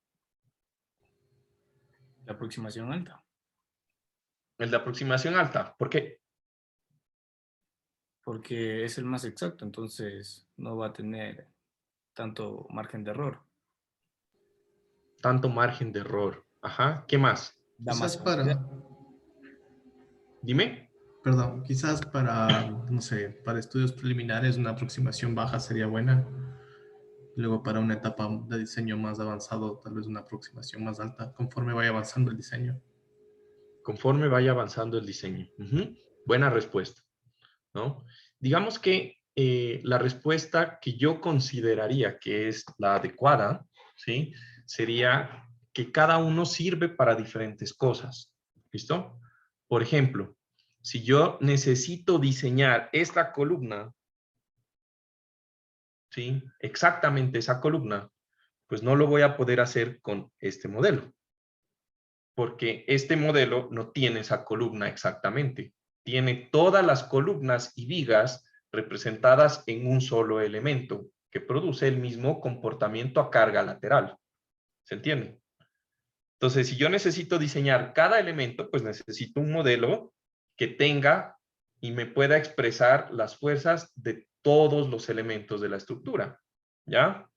La aproximación alta. El de aproximación alta. ¿Por qué? Porque es el más exacto, entonces no va a tener tanto margen de error. Tanto margen de error. Ajá. ¿Qué más? Da más Quizás seguridad. Dime. perdón, quizás para, no sé, para estudios preliminares una aproximación baja sería buena. Luego para una etapa de diseño más avanzado, tal vez una aproximación más alta, conforme vaya avanzando el diseño. Conforme vaya avanzando el diseño. Ujú. Buena respuesta, ¿no? Digamos que la respuesta que yo consideraría que es la adecuada, ¿sí? Sería que cada uno sirve para diferentes cosas. ¿Listo? Por ejemplo, si yo necesito diseñar esta columna, ¿sí? Exactamente esa columna, pues no lo voy a poder hacer con este modelo, porque este modelo no tiene esa columna exactamente. Tiene todas las columnas y vigas representadas en un solo elemento que produce el mismo comportamiento a carga lateral. ¿Se entiende? Entonces, si yo necesito diseñar cada elemento, pues necesito un modelo que tenga y me pueda expresar las fuerzas de todos los elementos de la estructura, ¿ya?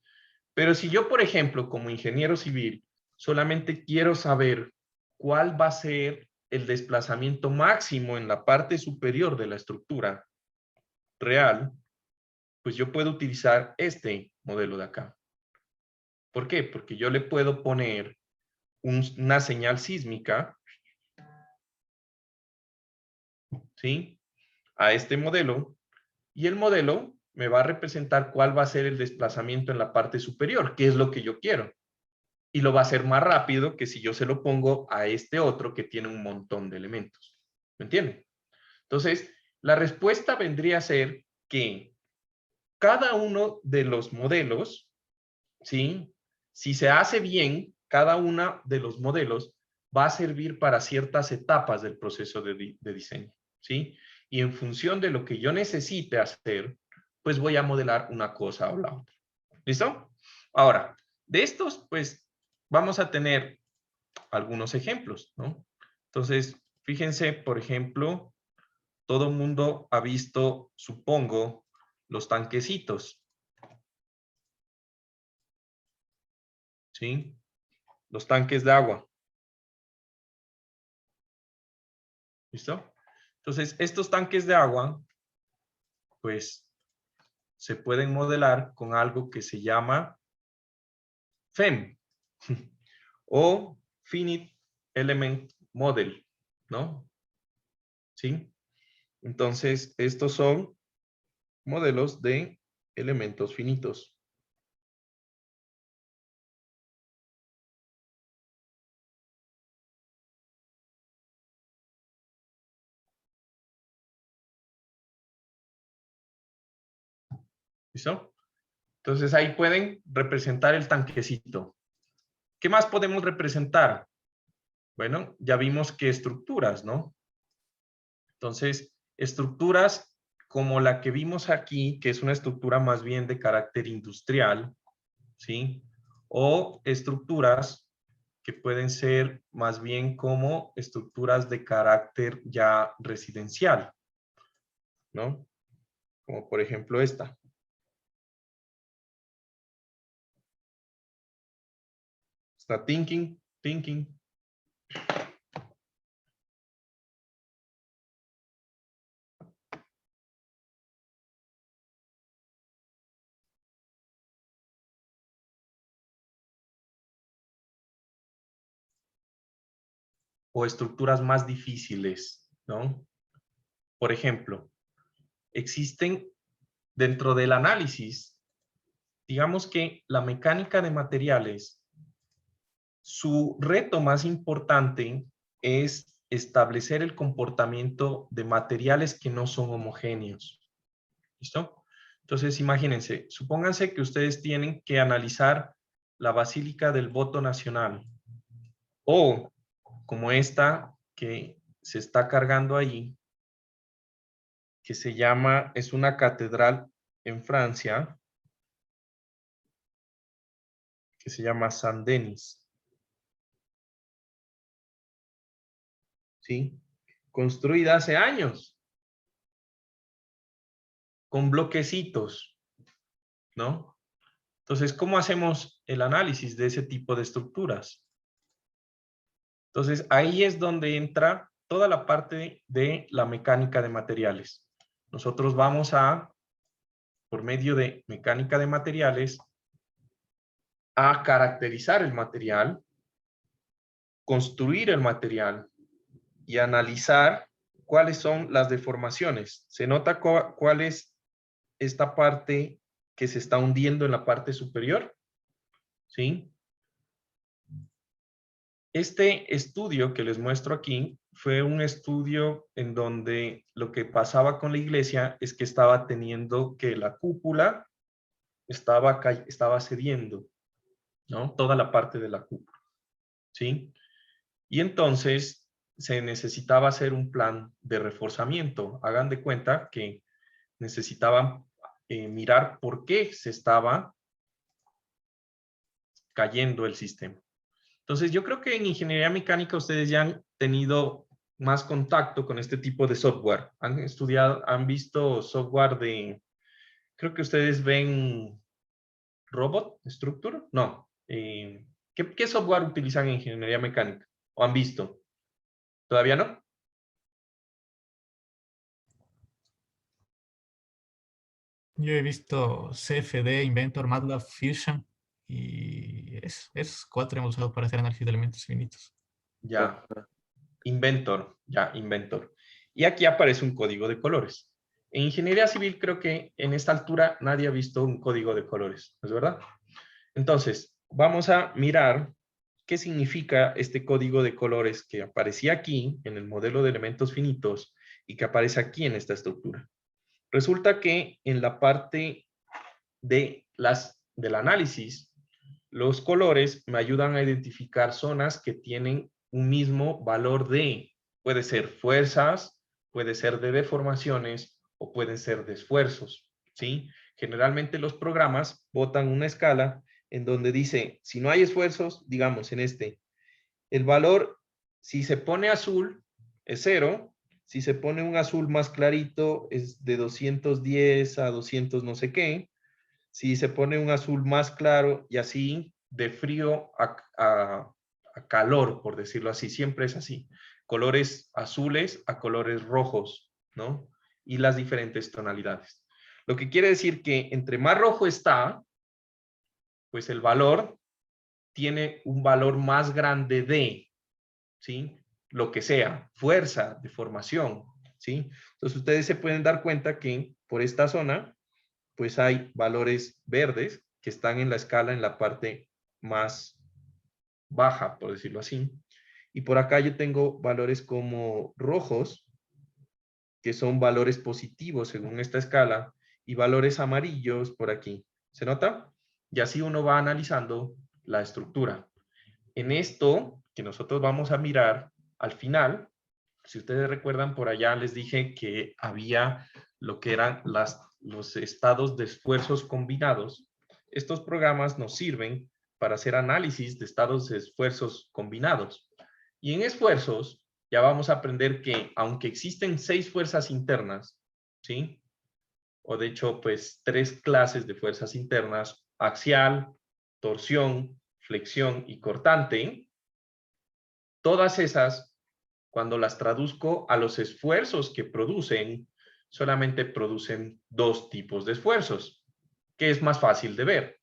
Pero si yo, por ejemplo, como ingeniero civil, solamente quiero saber cuál va a ser el desplazamiento máximo en la parte superior de la estructura real, pues yo puedo utilizar este modelo de acá. ¿Por qué? Porque yo le puedo poner una señal sísmica, ¿sí? A este modelo, y el modelo me va a representar cuál va a ser el desplazamiento en la parte superior, que es lo que yo quiero. Y lo va a hacer más rápido que si yo se lo pongo a este otro que tiene un montón de elementos. ¿Me entienden? Entonces, la respuesta vendría a ser que cada uno de los modelos, ¿sí? Si se hace bien, cada uno de los modelos va a servir para ciertas etapas del proceso de diseño, ¿sí? Y en función de lo que yo necesite hacer, pues voy a modelar una cosa o la otra. ¿Listo? Ahora, de estos, pues, vamos a tener algunos ejemplos, ¿no? Entonces, fíjense, por ejemplo, todo el mundo ha visto, supongo, los tanquecitos, ¿sí? Los tanques de agua. ¿Listo? Entonces, estos tanques de agua, pues, se pueden modelar con algo que se llama FEM o Finite Element Model, ¿no? ¿Sí? Entonces, estos son modelos de elementos finitos. ¿Listo? Entonces ahí pueden representar el tanquecito. ¿Qué más podemos representar? Bueno, ya vimos que estructuras, ¿no? Entonces, estructuras como la que vimos aquí, que es una estructura más bien de carácter industrial, ¿sí? O estructuras que pueden ser más bien como estructuras de carácter ya residencial, ¿no? Como por ejemplo esta. Está thinking. O estructuras más difíciles, ¿no? Por ejemplo, existen dentro del análisis, digamos que la mecánica de materiales, su reto más importante es establecer el comportamiento de materiales que no son homogéneos. ¿Listo? Entonces, imagínense, supónganse que ustedes tienen que analizar la Basílica del Voto Nacional o como esta que se está cargando ahí, que se llama, es una catedral en Francia, que se llama Saint-Denis. ¿Sí? Construida hace años, con bloquecitos, ¿no? Entonces, ¿cómo hacemos el análisis de ese tipo de estructuras? Entonces, ahí es donde entra toda la parte de la mecánica de materiales. Nosotros vamos a, por medio de mecánica de materiales, a caracterizar el material, construir el material y analizar cuáles son las deformaciones. Se nota cuál es esta parte que se está hundiendo en la parte superior, ¿sí? Este estudio que les muestro aquí fue un estudio en donde lo que pasaba con la iglesia es que estaba teniendo que la cúpula estaba cediendo, ¿no? Toda la parte de la cúpula, ¿sí? Y entonces se necesitaba hacer un plan de reforzamiento. Hagan de cuenta que necesitaban mirar por qué se estaba cayendo el sistema. Entonces, yo creo que en ingeniería mecánica ustedes ya han tenido más contacto con este tipo de software. Han estudiado, han visto software de, creo que ustedes ven Robot Structure. No. ¿Qué software utilizan en ingeniería mecánica? ¿O han visto? ¿Todavía no? Yo he visto CFD, Inventor, MATLAB, Fusion y esos cuatro hemos usado para hacer análisis de elementos finitos. Ya. Inventor. Ya, Inventor. Y aquí aparece un código de colores. En ingeniería civil creo que en esta altura nadie ha visto un código de colores. ¿Es verdad? Entonces, vamos a mirar qué significa este código de colores que aparecía aquí en el modelo de elementos finitos y que aparece aquí en esta estructura. Resulta que en la parte del análisis, los colores me ayudan a identificar zonas que tienen un mismo valor de, puede ser fuerzas, puede ser de deformaciones o pueden ser de esfuerzos, ¿sí? Generalmente los programas botan una escala en donde dice, si no hay esfuerzos, digamos en este, el valor, si se pone azul, es 0, si se pone un azul más clarito, es de 210 a 200 no sé qué, si se pone un azul más claro y así, de frío a calor, por decirlo así, siempre es así. Colores azules a colores rojos, ¿no? Y las diferentes tonalidades. Lo que quiere decir que entre más rojo está, pues el valor tiene un valor más grande de, ¿sí? Lo que sea, fuerza, deformación, ¿sí? Entonces ustedes se pueden dar cuenta que por esta zona, pues hay valores verdes que están en la escala en la parte más baja, por decirlo así. Y por acá yo tengo valores como rojos, que son valores positivos según esta escala, y valores amarillos por aquí. ¿Se nota? Y así uno va analizando la estructura. En esto que nosotros vamos a mirar al final, si ustedes recuerdan, por allá les dije que había lo que eran los estados de esfuerzos combinados. Estos programas nos sirven para hacer análisis de estados de esfuerzos combinados. Y en esfuerzos ya vamos a aprender que aunque existen 6 fuerzas internas, ¿sí? O de hecho, pues 3 clases de fuerzas internas, axial, torsión, flexión y cortante, todas esas, cuando las traduzco a los esfuerzos que producen, solamente producen 2 tipos de esfuerzos, que es más fácil de ver,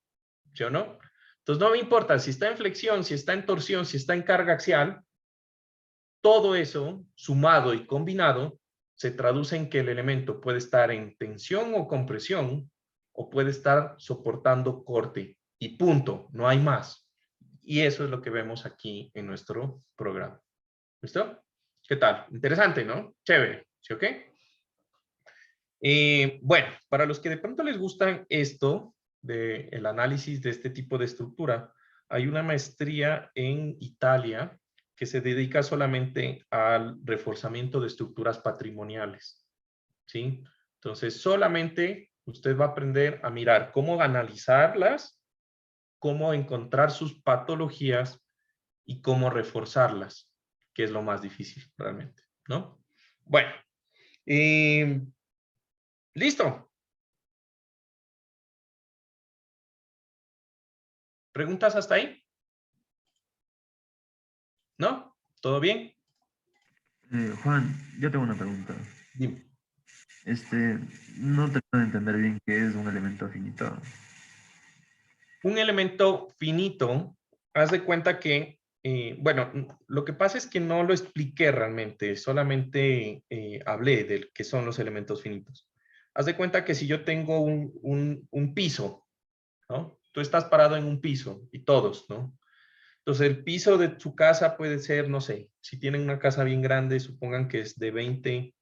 ¿sí o no? Entonces no me importa si está en flexión, si está en torsión, si está en carga axial, todo eso sumado y combinado se traduce en que el elemento puede estar en tensión o compresión o puede estar soportando corte y punto, no hay más. Y eso es lo que vemos aquí en nuestro programa. ¿Listo? ¿Qué tal? Interesante, ¿no? Chévere, ¿sí o qué? Bueno, para los que de pronto les gustan esto, del análisis de este tipo de estructura, hay una maestría en Italia que se dedica solamente al reforzamiento de estructuras patrimoniales, ¿sí? Entonces, solamente usted va a aprender a mirar cómo analizarlas, cómo encontrar sus patologías y cómo reforzarlas, que es lo más difícil realmente, ¿no? Bueno, listo. ¿Preguntas hasta ahí? ¿No? ¿Todo bien? Juan, yo tengo una pregunta. Dime. No te puedo entender bien qué es un elemento finito. Un elemento finito, haz de cuenta que, bueno, lo que pasa es que no lo expliqué realmente, solamente hablé de qué son los elementos finitos. Haz de cuenta que si yo tengo un piso, ¿no? Tú estás parado en un piso y todos, ¿no? Entonces el piso de su casa puede ser, no sé, si tienen una casa bien grande, supongan que es de 20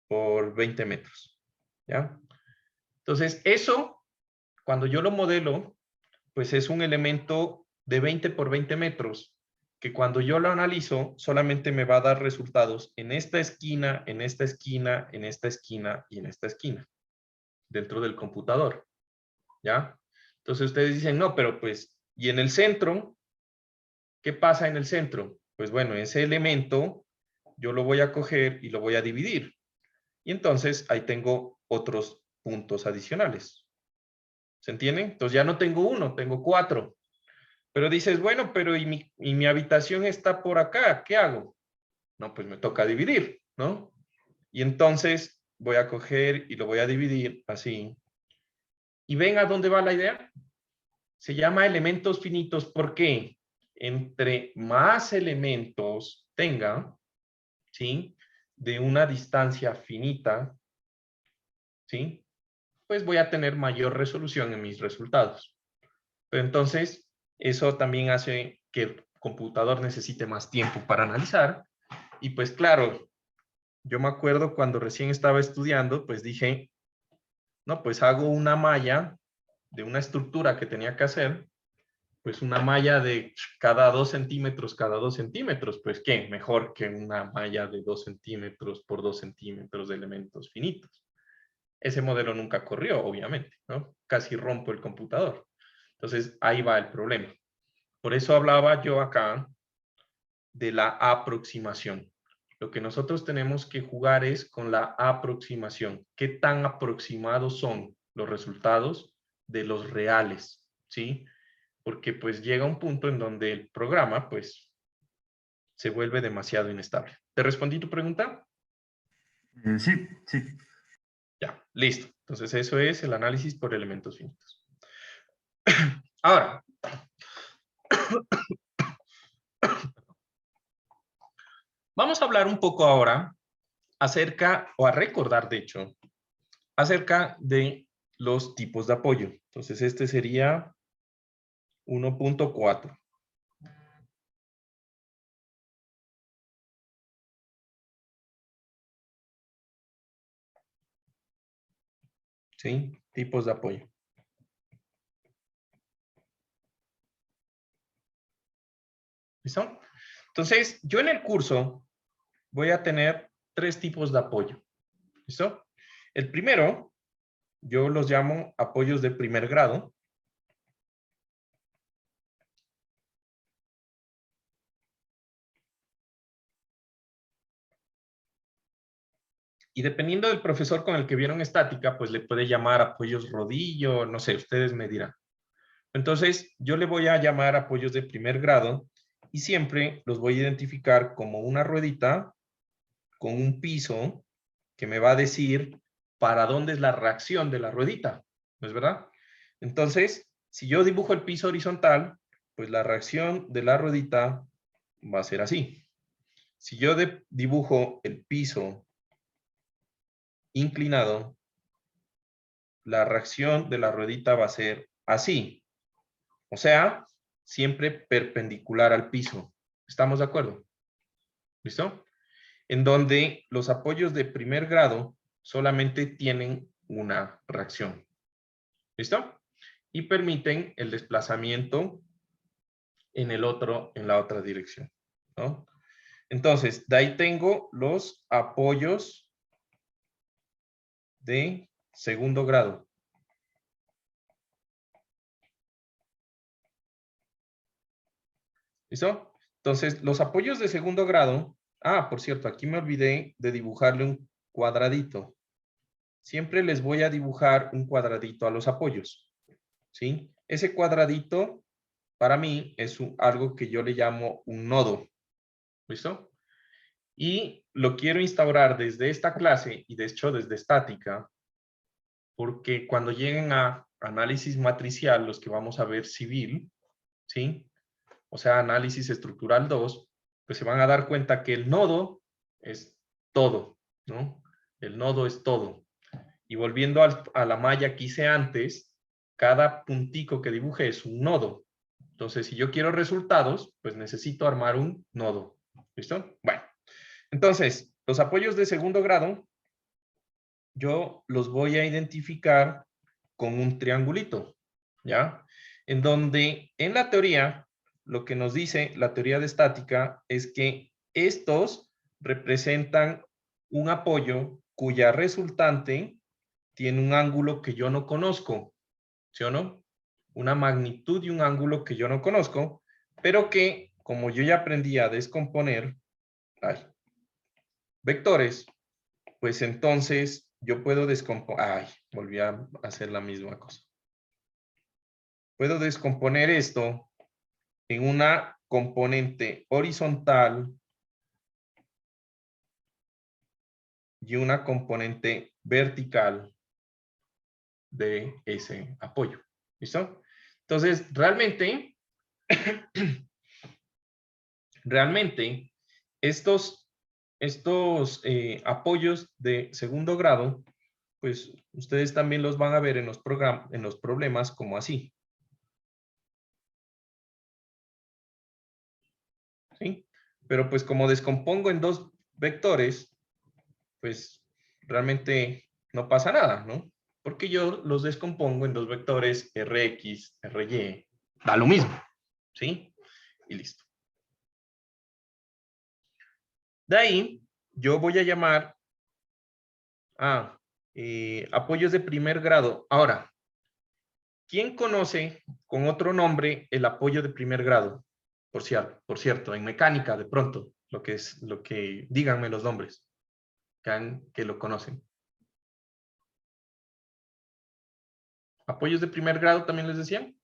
por 20 metros, ¿ya? Entonces eso, cuando yo lo modelo, pues es un elemento de 20 por 20 metros, que cuando yo lo analizo, solamente me va a dar resultados en esta esquina, en esta esquina, en esta esquina y en esta esquina, dentro del computador, ¿ya? Entonces ustedes dicen, no, pero pues, ¿y en el centro? ¿Qué pasa en el centro? Pues bueno, ese elemento yo lo voy a coger y lo voy a dividir. Y entonces ahí tengo otros puntos adicionales. ¿Se entiende? Entonces ya no tengo uno, tengo 4. Pero dices, bueno, pero y mi habitación está por acá, ¿qué hago? No, pues me toca dividir, ¿no? Y entonces voy a coger y lo voy a dividir así. ¿Y ven a dónde va la idea? Se llama elementos finitos porque entre más elementos tenga, ¿sí? De una distancia finita, ¿sí? Pues voy a tener mayor resolución en mis resultados. Pero entonces, eso también hace que el computador necesite más tiempo para analizar. Y pues claro, yo me acuerdo cuando recién estaba estudiando, pues dije, no, pues hago una malla de una estructura que tenía que hacer, pues una malla de cada 2 centímetros, cada 2 centímetros, pues qué, mejor que una malla de 2 centímetros por 2 centímetros de elementos finitos. Ese modelo nunca corrió, obviamente, ¿no? Casi rompo el computador. Entonces, ahí va el problema. Por eso hablaba yo acá de la aproximación. Lo que nosotros tenemos que jugar es con la aproximación. ¿Qué tan aproximados son los resultados de los reales? ¿Sí? Porque pues llega un punto en donde el programa pues se vuelve demasiado inestable. ¿Te respondí tu pregunta? Sí, sí. Ya, listo. Entonces eso es el análisis por elementos finitos. Ahora, vamos a hablar un poco ahora acerca, o a recordar de hecho, acerca de los tipos de apoyo. Entonces este sería 1.4. ¿Sí? Tipos de apoyo. ¿Listo? Entonces, yo en el curso voy a tener 3 tipos de apoyo. ¿Listo? El primero, yo los llamo apoyos de primer grado. Y dependiendo del profesor con el que vieron estática, pues le puede llamar apoyos rodillo, no sé, ustedes me dirán. Entonces, yo le voy a llamar apoyos de primer grado y siempre los voy a identificar como una ruedita con un piso que me va a decir para dónde es la reacción de la ruedita, ¿no es verdad? Entonces, si yo dibujo el piso horizontal, pues la reacción de la ruedita va a ser así. Si yo dibujo el piso inclinado, la reacción de la ruedita va a ser así. O sea, siempre perpendicular al piso. ¿Estamos de acuerdo? ¿Listo? En donde los apoyos de primer grado solamente tienen una reacción. ¿Listo? Y permiten el desplazamiento en la otra dirección. ¿no? Entonces, de ahí tengo los apoyos de segundo grado. ¿Listo? Entonces, los apoyos de segundo grado. Ah, por cierto, aquí me olvidé de dibujarle un cuadradito. Siempre les voy a dibujar un cuadradito a los apoyos. ¿Sí? Ese cuadradito, para mí, es algo que yo le llamo un nodo. ¿Listo? Y lo quiero instaurar desde esta clase y de hecho desde estática, porque cuando lleguen a análisis matricial, los que vamos a ver civil, ¿sí? O sea, análisis estructural 2, pues se van a dar cuenta que el nodo es todo, ¿no? El nodo es todo. Y volviendo a la malla que hice antes, cada puntico que dibujé es un nodo. Entonces, si yo quiero resultados, pues necesito armar un nodo. ¿Listo? Bueno, entonces, los apoyos de segundo grado, yo los voy a identificar con un triangulito, ¿ya? En donde, en la teoría, lo que nos dice la teoría de estática es que estos representan un apoyo cuya resultante tiene un ángulo que yo no conozco, ¿sí o no? Una magnitud y un ángulo que yo no conozco, pero que, como yo ya aprendí a descomponer vectores, pues entonces yo puedo descomponer, volví a hacer la misma cosa. Puedo descomponer esto en una componente horizontal y una componente vertical de ese apoyo. ¿Listo? Entonces, realmente estos apoyos de segundo grado, pues ustedes también los van a ver en los problemas como así. ¿Sí? Pero pues como descompongo en dos vectores, pues realmente no pasa nada, ¿no? Porque yo los descompongo en dos vectores Rx, Ry, da lo mismo, ¿sí? Y listo. De ahí, yo voy a llamar a apoyos de primer grado. Ahora, ¿quién conoce con otro nombre el apoyo de primer grado? Por cierto, en mecánica, de pronto, díganme los nombres, que lo conocen. ¿Apoyos de primer grado también les decían?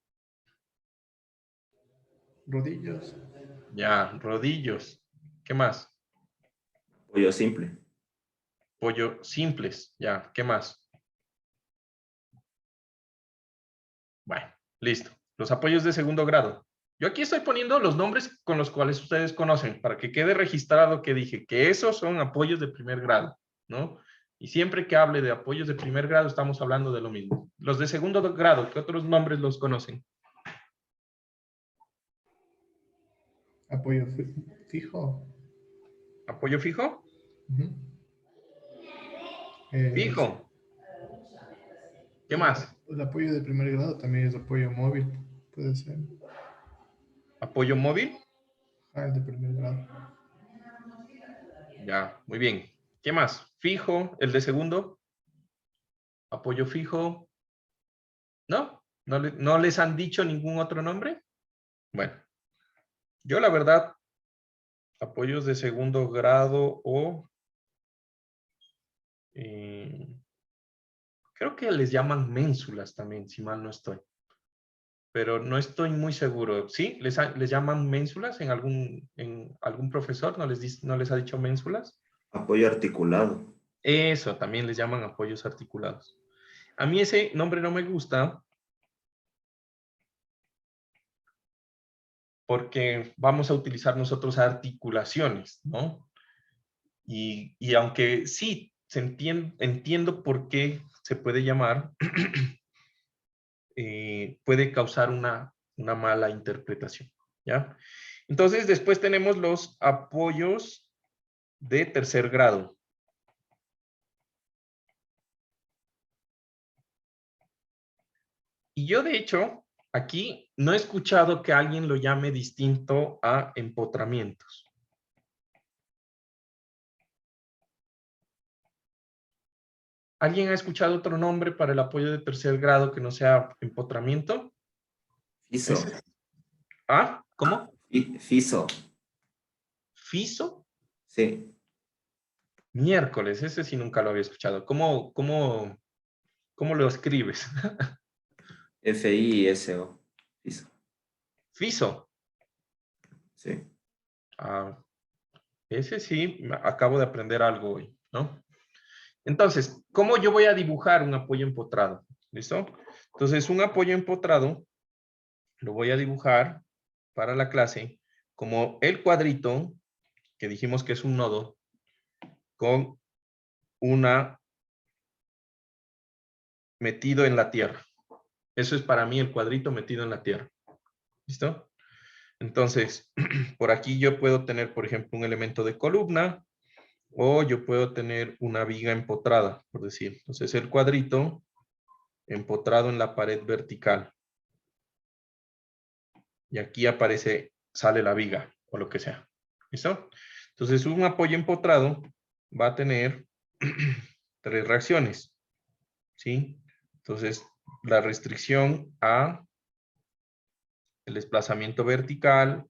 Rodillos. Ya, rodillos. ¿Qué más? Apoyo simple. Apoyo simples. Ya, ¿qué más? Bueno, listo. Los apoyos de segundo grado. Yo aquí estoy poniendo los nombres con los cuales ustedes conocen, para que quede registrado que dije que esos son apoyos de primer grado, ¿no? Y siempre que hable de apoyos de primer grado, estamos hablando de lo mismo. Los de segundo grado, ¿qué otros nombres los conocen? Apoyo fijo. ¿Apoyo fijo? Ujú. Fijo. ¿Qué más? El apoyo de primer grado también es apoyo móvil. Puede ser. ¿Apoyo móvil? El de primer grado. Ya, muy bien. ¿Qué más? Fijo, el de segundo. Apoyo fijo. ¿No? ¿No les han dicho ningún otro nombre? Bueno, yo la verdad, apoyos de segundo grado o creo que les llaman ménsulas también, si mal no estoy. Pero no estoy muy seguro. ¿Sí? ¿Les llaman ménsulas en algún profesor? ¿No les ha dicho ménsulas? Apoyo articulado. Eso, también les llaman apoyos articulados. A mí ese nombre no me gusta porque vamos a utilizar nosotros articulaciones, ¿no? Y aunque sí, entiendo por qué se puede llamar, puede causar una mala interpretación, ¿ya? Entonces, después tenemos los apoyos de tercer grado. Y yo, de hecho, aquí no he escuchado que alguien lo llame distinto a empotramientos. ¿Alguien ha escuchado otro nombre para el apoyo de tercer grado que no sea empotramiento? Fiso. ¿Ah? ¿Cómo? Fiso. ¿Fiso? Sí. Miércoles, ese sí nunca lo había escuchado. ¿Cómo lo escribes? Fiso. Fiso. Fiso. Sí. Ah, ese sí, acabo de aprender algo hoy, ¿no? Entonces, ¿cómo yo voy a dibujar un apoyo empotrado? ¿Listo? Entonces, un apoyo empotrado lo voy a dibujar para la clase como el cuadrito, que dijimos que es un nodo, con una metido en la tierra. Eso es para mí el cuadrito metido en la tierra. ¿Listo? Entonces, por aquí yo puedo tener, por ejemplo, un elemento de columna, o yo puedo tener una viga empotrada, por decir. Entonces, el cuadrito empotrado en la pared vertical. Y aquí sale la viga, o lo que sea. ¿Listo? Entonces, un apoyo empotrado va a tener 3 reacciones. ¿Sí? Entonces, la restricción a el desplazamiento vertical,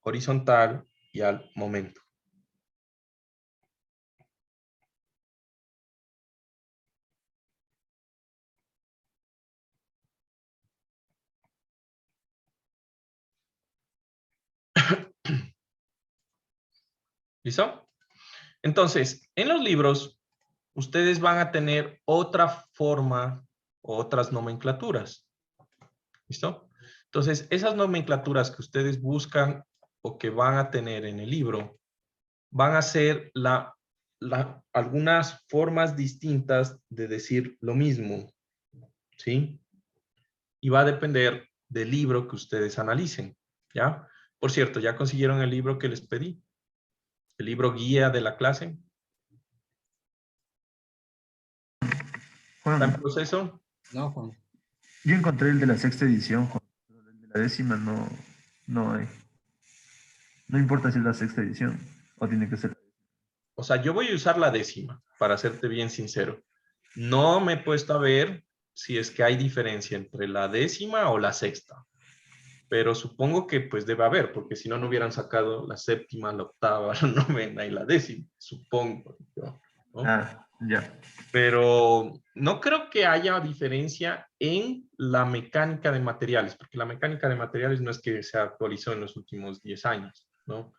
horizontal y al momento. ¿Listo? Entonces, en los libros, ustedes van a tener otra forma o otras nomenclaturas. ¿Listo? Entonces, esas nomenclaturas que ustedes buscan o que van a tener en el libro, van a ser algunas formas distintas de decir lo mismo. ¿Sí? Y va a depender del libro que ustedes analicen. ¿Ya? Por cierto, ¿ya consiguieron el libro que les pedí? El libro guía de la clase. ¿Está en Juan, proceso? No, Juan. yo encontré el de la sexta edición, Juan, pero el de la décima no hay. No importa si es la sexta edición o tiene que ser. O sea, yo voy a usar la décima, para serte bien sincero. No me he puesto a ver si es que hay diferencia entre la décima o la sexta. Pero supongo que pues debe haber, porque si no, no hubieran sacado la séptima, la octava, la novena y la décima. Supongo yo, ¿no? Ah, ya. Pero no creo que haya diferencia en la mecánica de materiales, porque la mecánica de materiales no es que se actualizó en los últimos 10 años, ¿no?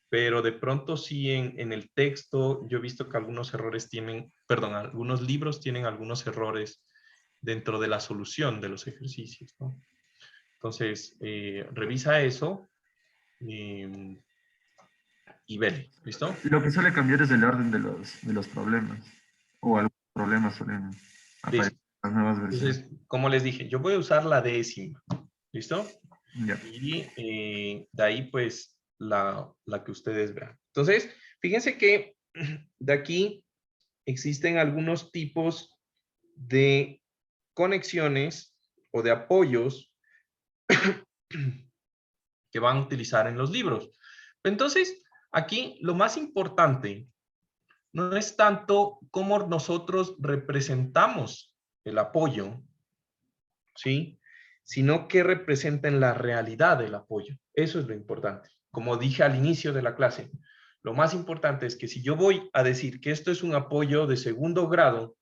Pero de pronto sí en el texto yo he visto que algunos errores tienen, perdón, algunos libros tienen algunos errores dentro de la solución de los ejercicios, ¿no? Entonces, revisa eso y vele, ¿listo? Lo que suele cambiar es el orden de los problemas. O algunos problemas suelen aparecer Listo. en las nuevas versiones. Entonces, como les dije, yo voy a usar la décima, ¿listo? Ya. Y de ahí, pues, la que ustedes vean. Entonces, fíjense que de aquí existen algunos tipos de conexiones o de apoyos que van a utilizar en los libros. Entonces, aquí lo más importante no es tanto cómo nosotros representamos el apoyo, ¿sí? Sino qué representa en la realidad el apoyo. Eso es lo importante. Como dije al inicio de la clase, lo más importante es que si yo voy a decir que esto es un apoyo de segundo grado,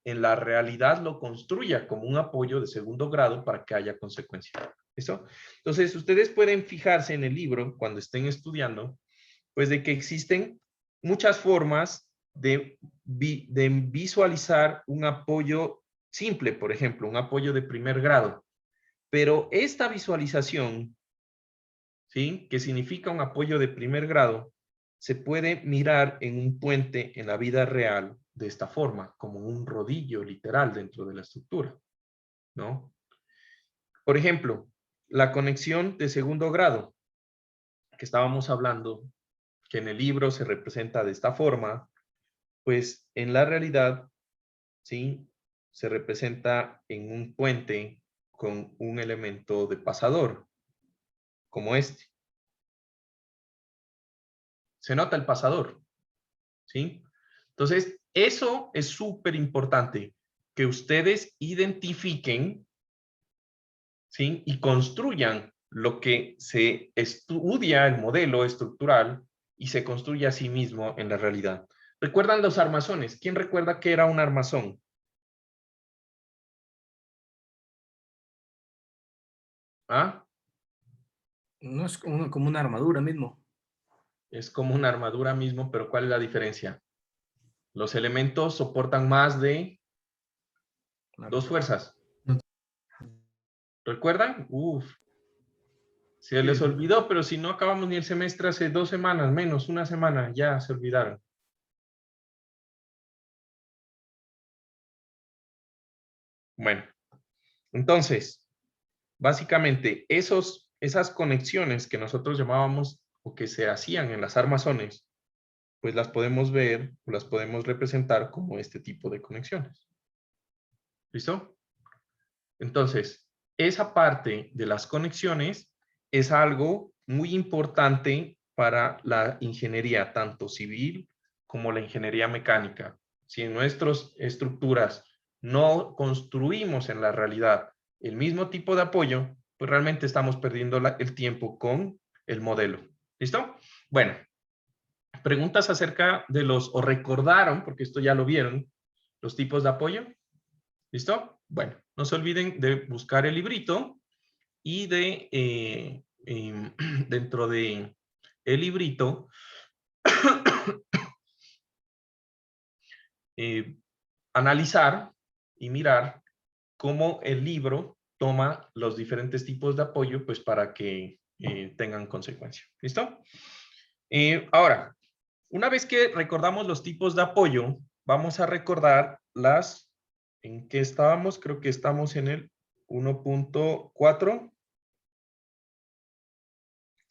en la realidad lo construya como un apoyo de segundo grado para que haya consecuencia. ¿Listo? Entonces, ustedes pueden fijarse en el libro cuando estén estudiando, pues de que existen muchas formas de visualizar un apoyo simple, por ejemplo, un apoyo de primer grado. Pero esta visualización, ¿sí? Que significa un apoyo de primer grado, se puede mirar en un puente en la vida real de esta forma, como un rodillo literal dentro de la estructura, ¿no? Por ejemplo, la conexión de segundo grado, que estábamos hablando, que en el libro se representa de esta forma, pues en la realidad, ¿sí? Se representa en un puente con un elemento de pasador, como este. Se nota el pasador, ¿sí? Entonces, eso es súper importante, que ustedes identifiquen, ¿sí? Y construyan lo que se estudia, el modelo estructural, y se construye a sí mismo en la realidad. ¿Recuerdan los armazones? ¿Quién recuerda qué era un armazón? ¿Ah? No es como una armadura mismo. Es como una armadura mismo, pero ¿cuál es la diferencia? Los elementos soportan más de 2 fuerzas. ¿Recuerdan? Uf. Se les olvidó, pero si no acabamos ni el semestre hace 2 semanas, menos una semana, ya se olvidaron. Bueno, entonces, básicamente, esas conexiones que nosotros llamábamos o que se hacían en las armazones, pues las podemos ver o las podemos representar como este tipo de conexiones. ¿Listo? Entonces, esa parte de las conexiones es algo muy importante para la ingeniería, tanto civil como la ingeniería mecánica. Si en nuestras estructuras no construimos en la realidad el mismo tipo de apoyo, pues realmente estamos perdiendo el tiempo con el modelo. ¿Listo? Bueno, preguntas acerca de o recordaron, porque esto ya lo vieron, los tipos de apoyo. ¿Listo? Bueno, no se olviden de buscar el librito y de, dentro de el librito, analizar y mirar cómo el libro toma los diferentes tipos de apoyo, pues para que tengan consecuencia. ¿Listo? Ahora, una vez que recordamos los tipos de apoyo, vamos a recordar ¿en qué estábamos? Creo que estamos en el 1.4,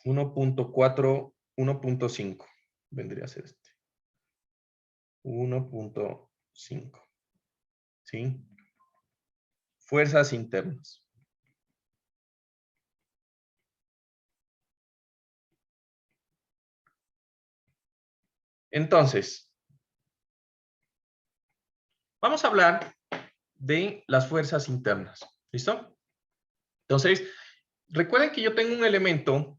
1.4, 1.5. Vendría a ser este. 1.5. ¿Sí? Fuerzas internas. Entonces, vamos a hablar de las fuerzas internas. ¿Listo? Entonces, recuerden que yo tengo un elemento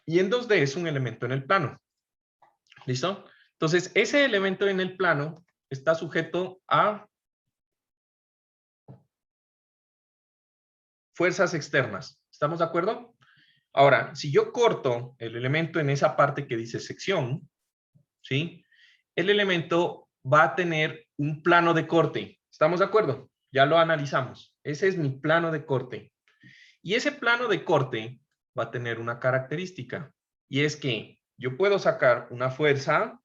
y en 2D es un elemento en el plano. ¿Listo? Entonces, ese elemento en el plano está sujeto a fuerzas externas. ¿Estamos de acuerdo? Ahora, si yo corto el elemento en esa parte que dice sección, ¿sí? El elemento va a tener un plano de corte. ¿Estamos de acuerdo? Ya lo analizamos. Ese es mi plano de corte. Y ese plano de corte va a tener una característica. Y es que yo puedo sacar una fuerza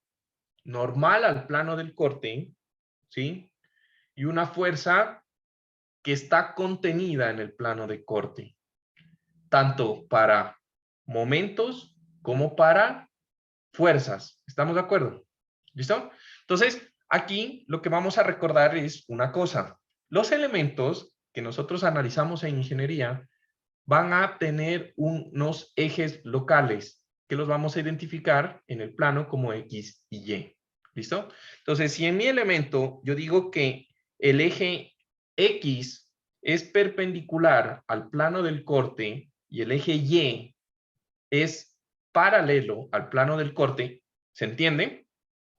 normal al plano del corte, ¿sí? Y una fuerza que está contenida en el plano de corte. Tanto para momentos como para fuerzas. ¿Estamos de acuerdo? ¿Listo? Entonces, aquí lo que vamos a recordar es una cosa. Los elementos que nosotros analizamos en ingeniería van a tener unos ejes locales que los vamos a identificar en el plano como X y Y. ¿Listo? Entonces, si en mi elemento yo digo que el eje X es perpendicular al plano del corte y el eje Y es paralelo al plano del corte, ¿se entiende?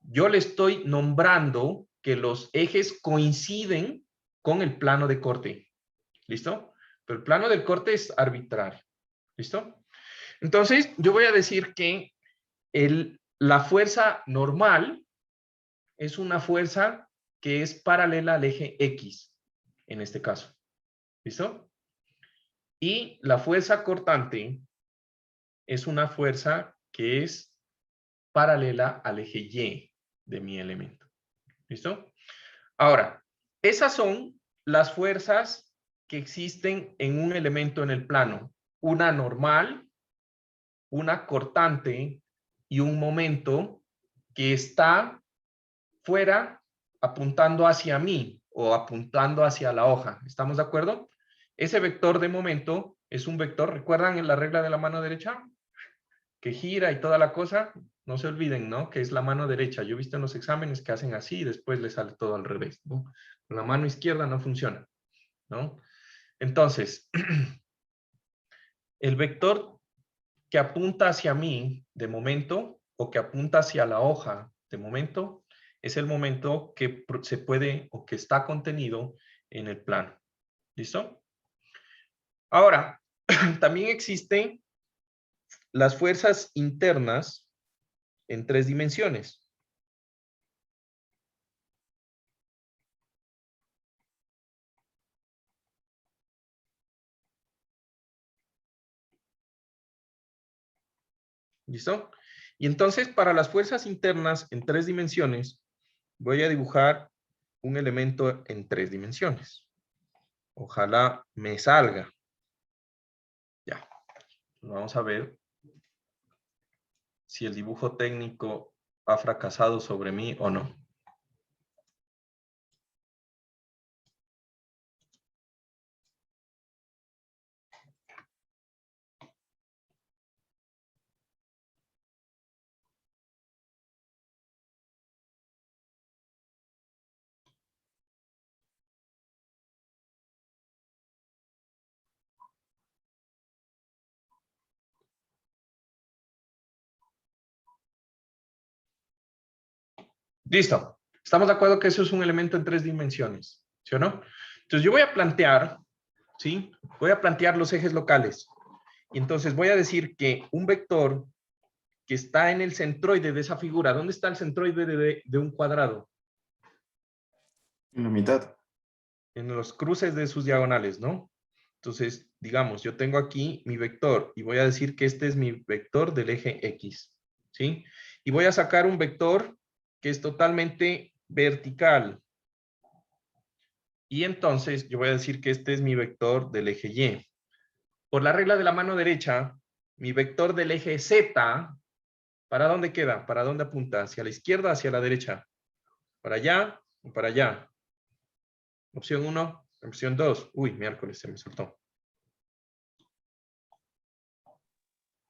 Yo le estoy nombrando que los ejes coinciden con el plano de corte. ¿Listo? Pero el plano del corte es arbitrario. ¿Listo? Entonces, yo voy a decir que la fuerza normal es una fuerza que es paralela al eje X, en este caso. ¿Listo? Y la fuerza cortante es una fuerza que es paralela al eje Y de mi elemento. ¿Listo? Ahora, esas son las fuerzas que existen en un elemento en el plano. Una normal, una cortante y un momento que está fuera apuntando hacia mí o apuntando hacia la hoja. ¿Estamos de acuerdo? Ese vector de momento es un vector, ¿recuerdan en la regla de la mano derecha? Que gira y toda la cosa. No se olviden, ¿no? Que es la mano derecha. Yo he visto en los exámenes que hacen así y después les sale todo al revés, ¿no? Con la mano izquierda no funciona, ¿no? Entonces, el vector que apunta hacia mí de momento o que apunta hacia la hoja de momento es el momento que se puede o que está contenido en el plano. ¿Listo? Ahora, también existen las fuerzas internas en 3 dimensiones. ¿Listo? Y entonces, para las fuerzas internas en 3 dimensiones, voy a dibujar un elemento en 3 dimensiones. Ojalá me salga. Ya. Vamos a ver si el dibujo técnico ha fracasado sobre mí o no. Listo. Estamos de acuerdo que eso es un elemento en 3 dimensiones, ¿sí o no? Entonces yo voy a plantear, ¿sí? Voy a plantear los ejes locales. Y entonces voy a decir que un vector que está en el centroide de esa figura, ¿dónde está el centroide de un cuadrado? En la mitad. En los cruces de sus diagonales, ¿no? Entonces, digamos, yo tengo aquí mi vector y voy a decir que este es mi vector del eje X, ¿sí? Y voy a sacar un vector que es totalmente vertical. Y entonces yo voy a decir que este es mi vector del eje Y. Por la regla de la mano derecha, mi vector del eje Z, ¿para dónde queda? ¿Para dónde apunta? ¿Hacia la izquierda, hacia la derecha? ¿Para allá o para allá? Opción 1, opción 2. Uy, miércoles, se me soltó.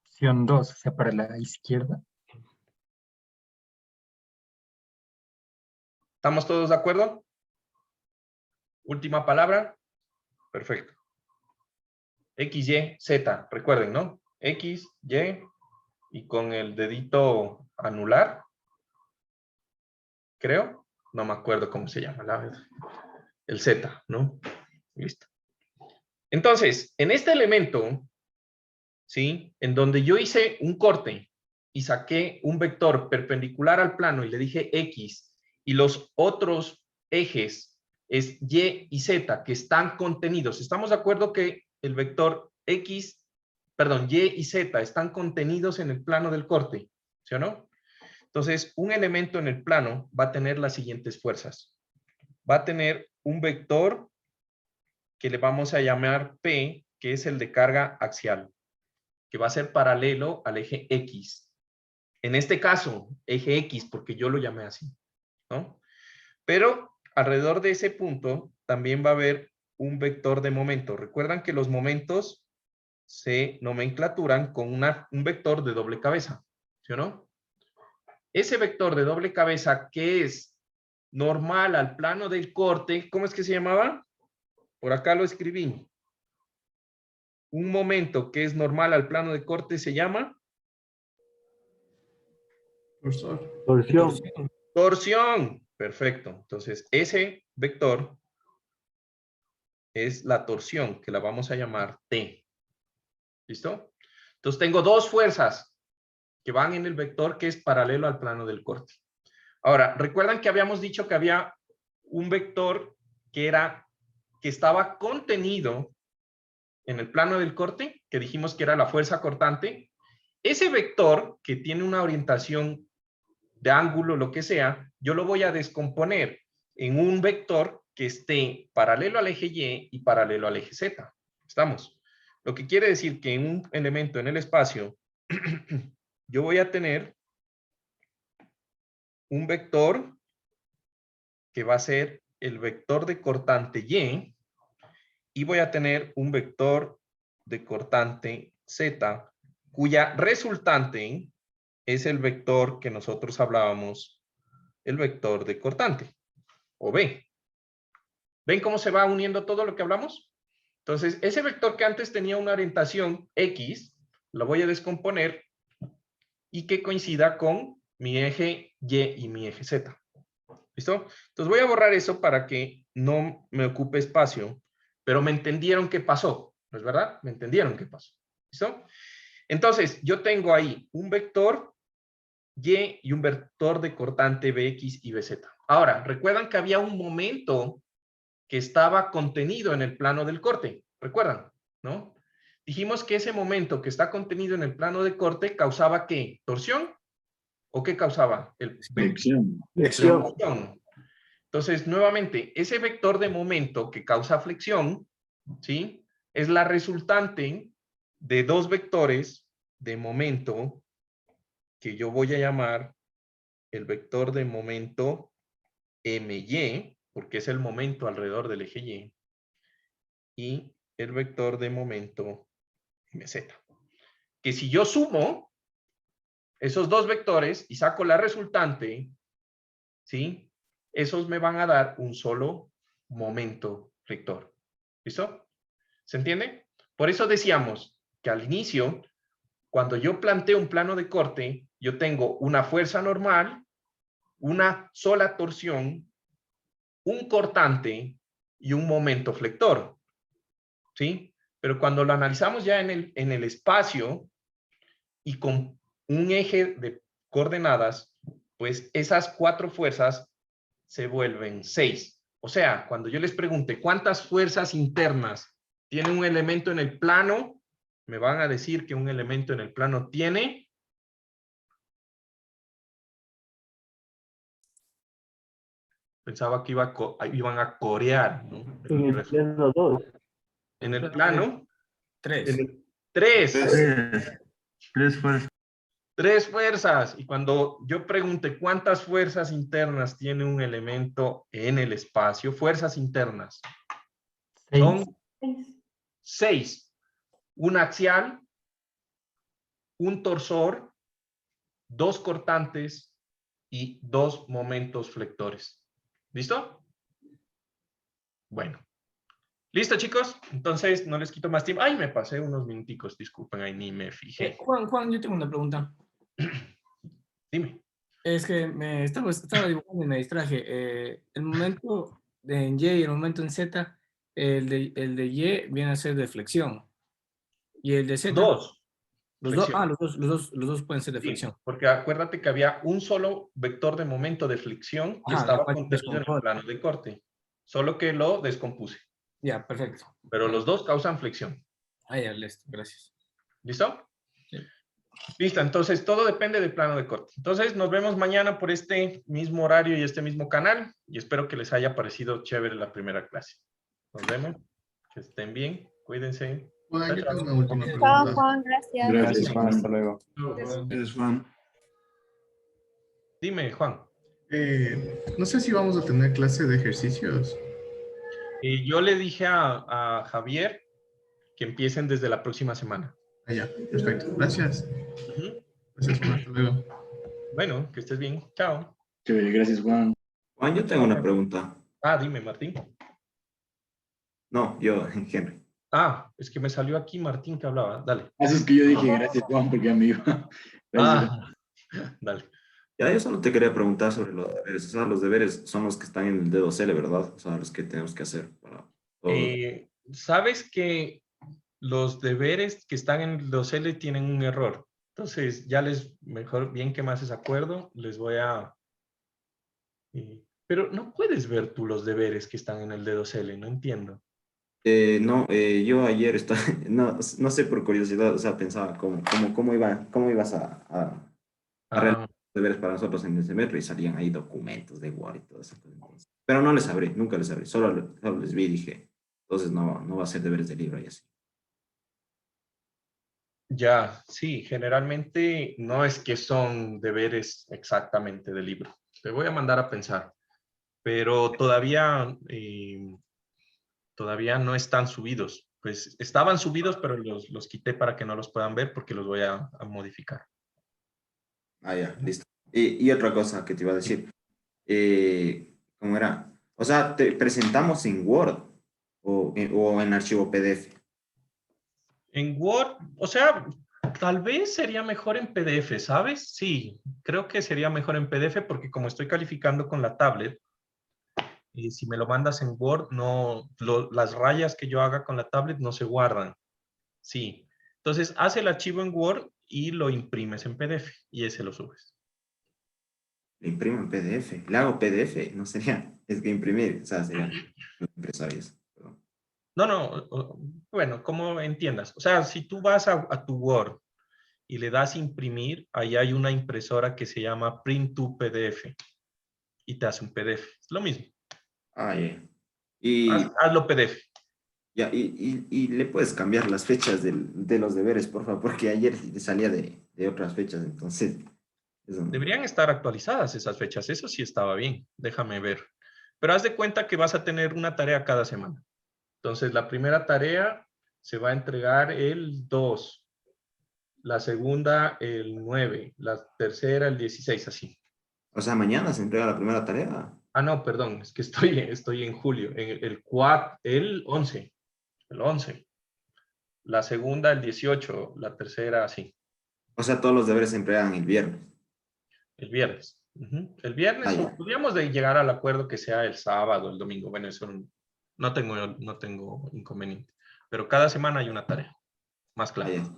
Opción 2, o sea, para la izquierda. ¿Estamos todos de acuerdo? Última palabra. Perfecto. X, Y, Z. Recuerden, ¿no? X, y con el dedito anular. Creo. No me acuerdo cómo se llama. El Z, ¿no? Listo. Entonces, en este elemento, ¿sí? En donde yo hice un corte y saqué un vector perpendicular al plano y le dije X, y los otros ejes es Y y Z que están contenidos. ¿Estamos de acuerdo que el vector X, perdón, Y y Z están contenidos en el plano del corte? ¿Sí o no? Entonces, un elemento en el plano va a tener las siguientes fuerzas. Va a tener un vector que le vamos a llamar P, que es el de carga axial, que va a ser paralelo al eje X. En este caso, eje X, porque yo lo llamé así, ¿no? Pero alrededor de ese punto también va a haber un vector de momento. Recuerdan que los momentos se nomenclaturan con un vector de doble cabeza, ¿sí o no? Ese vector de doble cabeza que es normal al plano del corte, ¿cómo es que se llamaba? Por acá lo escribí. Un momento que es normal al plano de corte se llama Cursor. Torsión. torsión. Perfecto. Entonces, ese vector es la torsión, que la vamos a llamar T. ¿Listo? Entonces, tengo dos fuerzas que van en el vector que es paralelo al plano del corte. Ahora, ¿recuerdan que habíamos dicho que había un vector que estaba contenido en el plano del corte, que dijimos que era la fuerza cortante? Ese vector que tiene una orientación de ángulo, lo que sea, yo lo voy a descomponer en un vector que esté paralelo al eje Y paralelo al eje Z. ¿Estamos? Lo que quiere decir que en un elemento en el espacio, yo voy a tener un vector que va a ser el vector de cortante y voy a tener un vector de cortante Z, cuya resultante es el vector que nosotros hablábamos, el vector de cortante, o B. ¿Ven cómo se va uniendo todo lo que hablamos? Entonces, ese vector que antes tenía una orientación X, lo voy a descomponer y que coincida con mi eje Y y mi eje Z. ¿Listo? Entonces voy a borrar eso para que no me ocupe espacio, pero me entendieron qué pasó, ¿no es verdad? Me entendieron qué pasó. ¿Listo? Entonces, yo tengo ahí un vector Y y un vector de cortante Bx y Bz. Ahora, recuerdan que había un momento que estaba contenido en el plano del corte. ¿Recuerdan? ¿No? Dijimos que ese momento que está contenido en el plano de corte causaba ¿qué? ¿Torsión? ¿O qué causaba? Flexión. Flexión. Entonces, nuevamente, ese vector de momento que causa flexión, ¿sí? Es la resultante de dos vectores de momento que yo voy a llamar el vector de momento MY, porque es el momento alrededor del eje Y, y el vector de momento MZ. Que si yo sumo esos dos vectores y saco la resultante, ¿sí? Esos me van a dar un solo momento vector. ¿Listo? ¿Se entiende? Por eso decíamos que al inicio, cuando yo planteo un plano de corte, yo tengo una fuerza normal, una sola torsión, un cortante y un momento flector. ¿Sí? Pero cuando lo analizamos ya en el espacio y con un eje de coordenadas, pues esas cuatro fuerzas se vuelven 6. O sea, cuando yo les pregunte cuántas fuerzas internas tiene un elemento en el plano, me van a decir que un elemento en el plano tiene... Pensaba que iban a corear, ¿no? En el plano 2. En el plano... 3. 3. Tres fuerzas. 3 fuerzas. Y cuando yo pregunte cuántas fuerzas internas tiene un elemento en el espacio, fuerzas internas, son 6. Un axial, un torsor, 2 cortantes y 2 momentos flectores. ¿Listo? Bueno. ¿Listo, chicos? Entonces, no les quito más tiempo. Ay, me pasé unos minuticos, disculpen, ahí ni me fijé. Juan, yo tengo una pregunta. Dime. Es que me estaba dibujando y me distraje. El momento en Y y el momento en Z, el de Y viene a ser de flexión. Y el de Z... Dos. Los dos pueden ser de Sí, flexión. porque acuérdate que había un solo vector de momento de flexión que Ajá, estaba después contenido en el plano de corte. Solo que lo descompuse. Ya, perfecto. Pero los dos causan flexión. Ahí, listo, gracias. ¿Listo? Sí. Listo, entonces todo depende del plano de corte. Entonces nos vemos mañana por este mismo horario y este mismo canal. Y espero que les haya parecido chévere la primera clase. Nos vemos. Que estén bien. Cuídense. Juan, Chao, yo chao. tengo una última Chao, pregunta. Juan, gracias. Gracias, Juan. Hasta luego. Juan. Gracias, Juan. Dime, Juan. No sé si vamos a tener clase de ejercicios. Yo le dije a Javier que empiecen desde la próxima semana. Ah, ya, perfecto. Gracias. Ujú. Gracias, Juan. Hasta luego. Bueno, que estés bien. Chao. Chévere, gracias, Juan. Juan, yo tengo una pregunta. Ah, dime, Martín. No, yo, Henry. Ah, es que me salió aquí Martín que hablaba. Dale. Así es que yo dije gracias, Juan, porque ya me iba. Gracias. Ah, dale. Ya, yo solo te quería preguntar sobre los deberes. O sea, los deberes son los que están en el dedo L, ¿verdad? O sea, los que tenemos que hacer para todo. ¿Sabes que los deberes que están en los L tienen un error? Entonces, ya mejor bien que me haces acuerdo, les voy a... pero no puedes ver tú los deberes que están en el dedo L, no entiendo. No, yo ayer estaba, no sé por curiosidad, o sea, pensaba cómo ibas a realizar los deberes para nosotros en el semestre y salían ahí documentos de Word y todo eso. Entonces, pero no les abrí, nunca les abrí, solo les vi y dije, entonces no va a ser deberes de libro y así. Ya, sí, generalmente no es que son deberes exactamente de libro. Te voy a mandar a pensar, pero todavía no están subidos. Pues estaban subidos, pero los quité para que no los puedan ver porque los voy a modificar. Ah, ya, listo. Y otra cosa que te iba a decir. ¿Cómo era? O sea, ¿te presentamos en Word o en archivo PDF? En Word, o sea, tal vez sería mejor en PDF, ¿sabes? Sí, creo que sería mejor en PDF porque como estoy calificando con la tablet, y si me lo mandas en Word, no, las rayas que yo haga con la tablet no se guardan. Sí. Entonces, haz el archivo en Word y lo imprimes en PDF y ese lo subes. Lo imprimo en PDF. Le hago PDF, no sería. Es que imprimir, o sea, sería impresarios. Perdón. No, no, bueno, como entiendas. O sea, si tú vas a tu Word y le das imprimir, ahí hay una impresora que se llama Print to PDF y te hace un PDF. Es lo mismo. Ah, ya. Y, Hazlo PDF. ya, y le puedes cambiar las fechas de los deberes, por favor, porque ayer salía de otras fechas, entonces. Eso no. Deberían estar actualizadas esas fechas. Eso sí estaba bien. Déjame ver. Pero haz de cuenta que vas a tener una tarea cada semana. Entonces, la primera tarea se va a entregar el 2, la segunda el 9, la tercera el 16, así. O sea, mañana se entrega la primera tarea. Ah, no, perdón, es que estoy en julio, en el 4, el 11. La segunda el 18, la tercera así, O sea, todos los deberes se entregan el viernes. el viernes. Ujú. El Ah, viernes, ya. podríamos de llegar al acuerdo que sea el sábado, el domingo. Bueno, eso no tengo inconveniente. Pero cada semana hay una tarea, más Ah, clara. ya.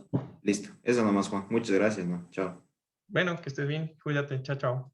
Listo. Eso nomás, Juan. Muchas gracias, ¿no? Chao. Bueno, que estés bien, cuídate, chao, chao.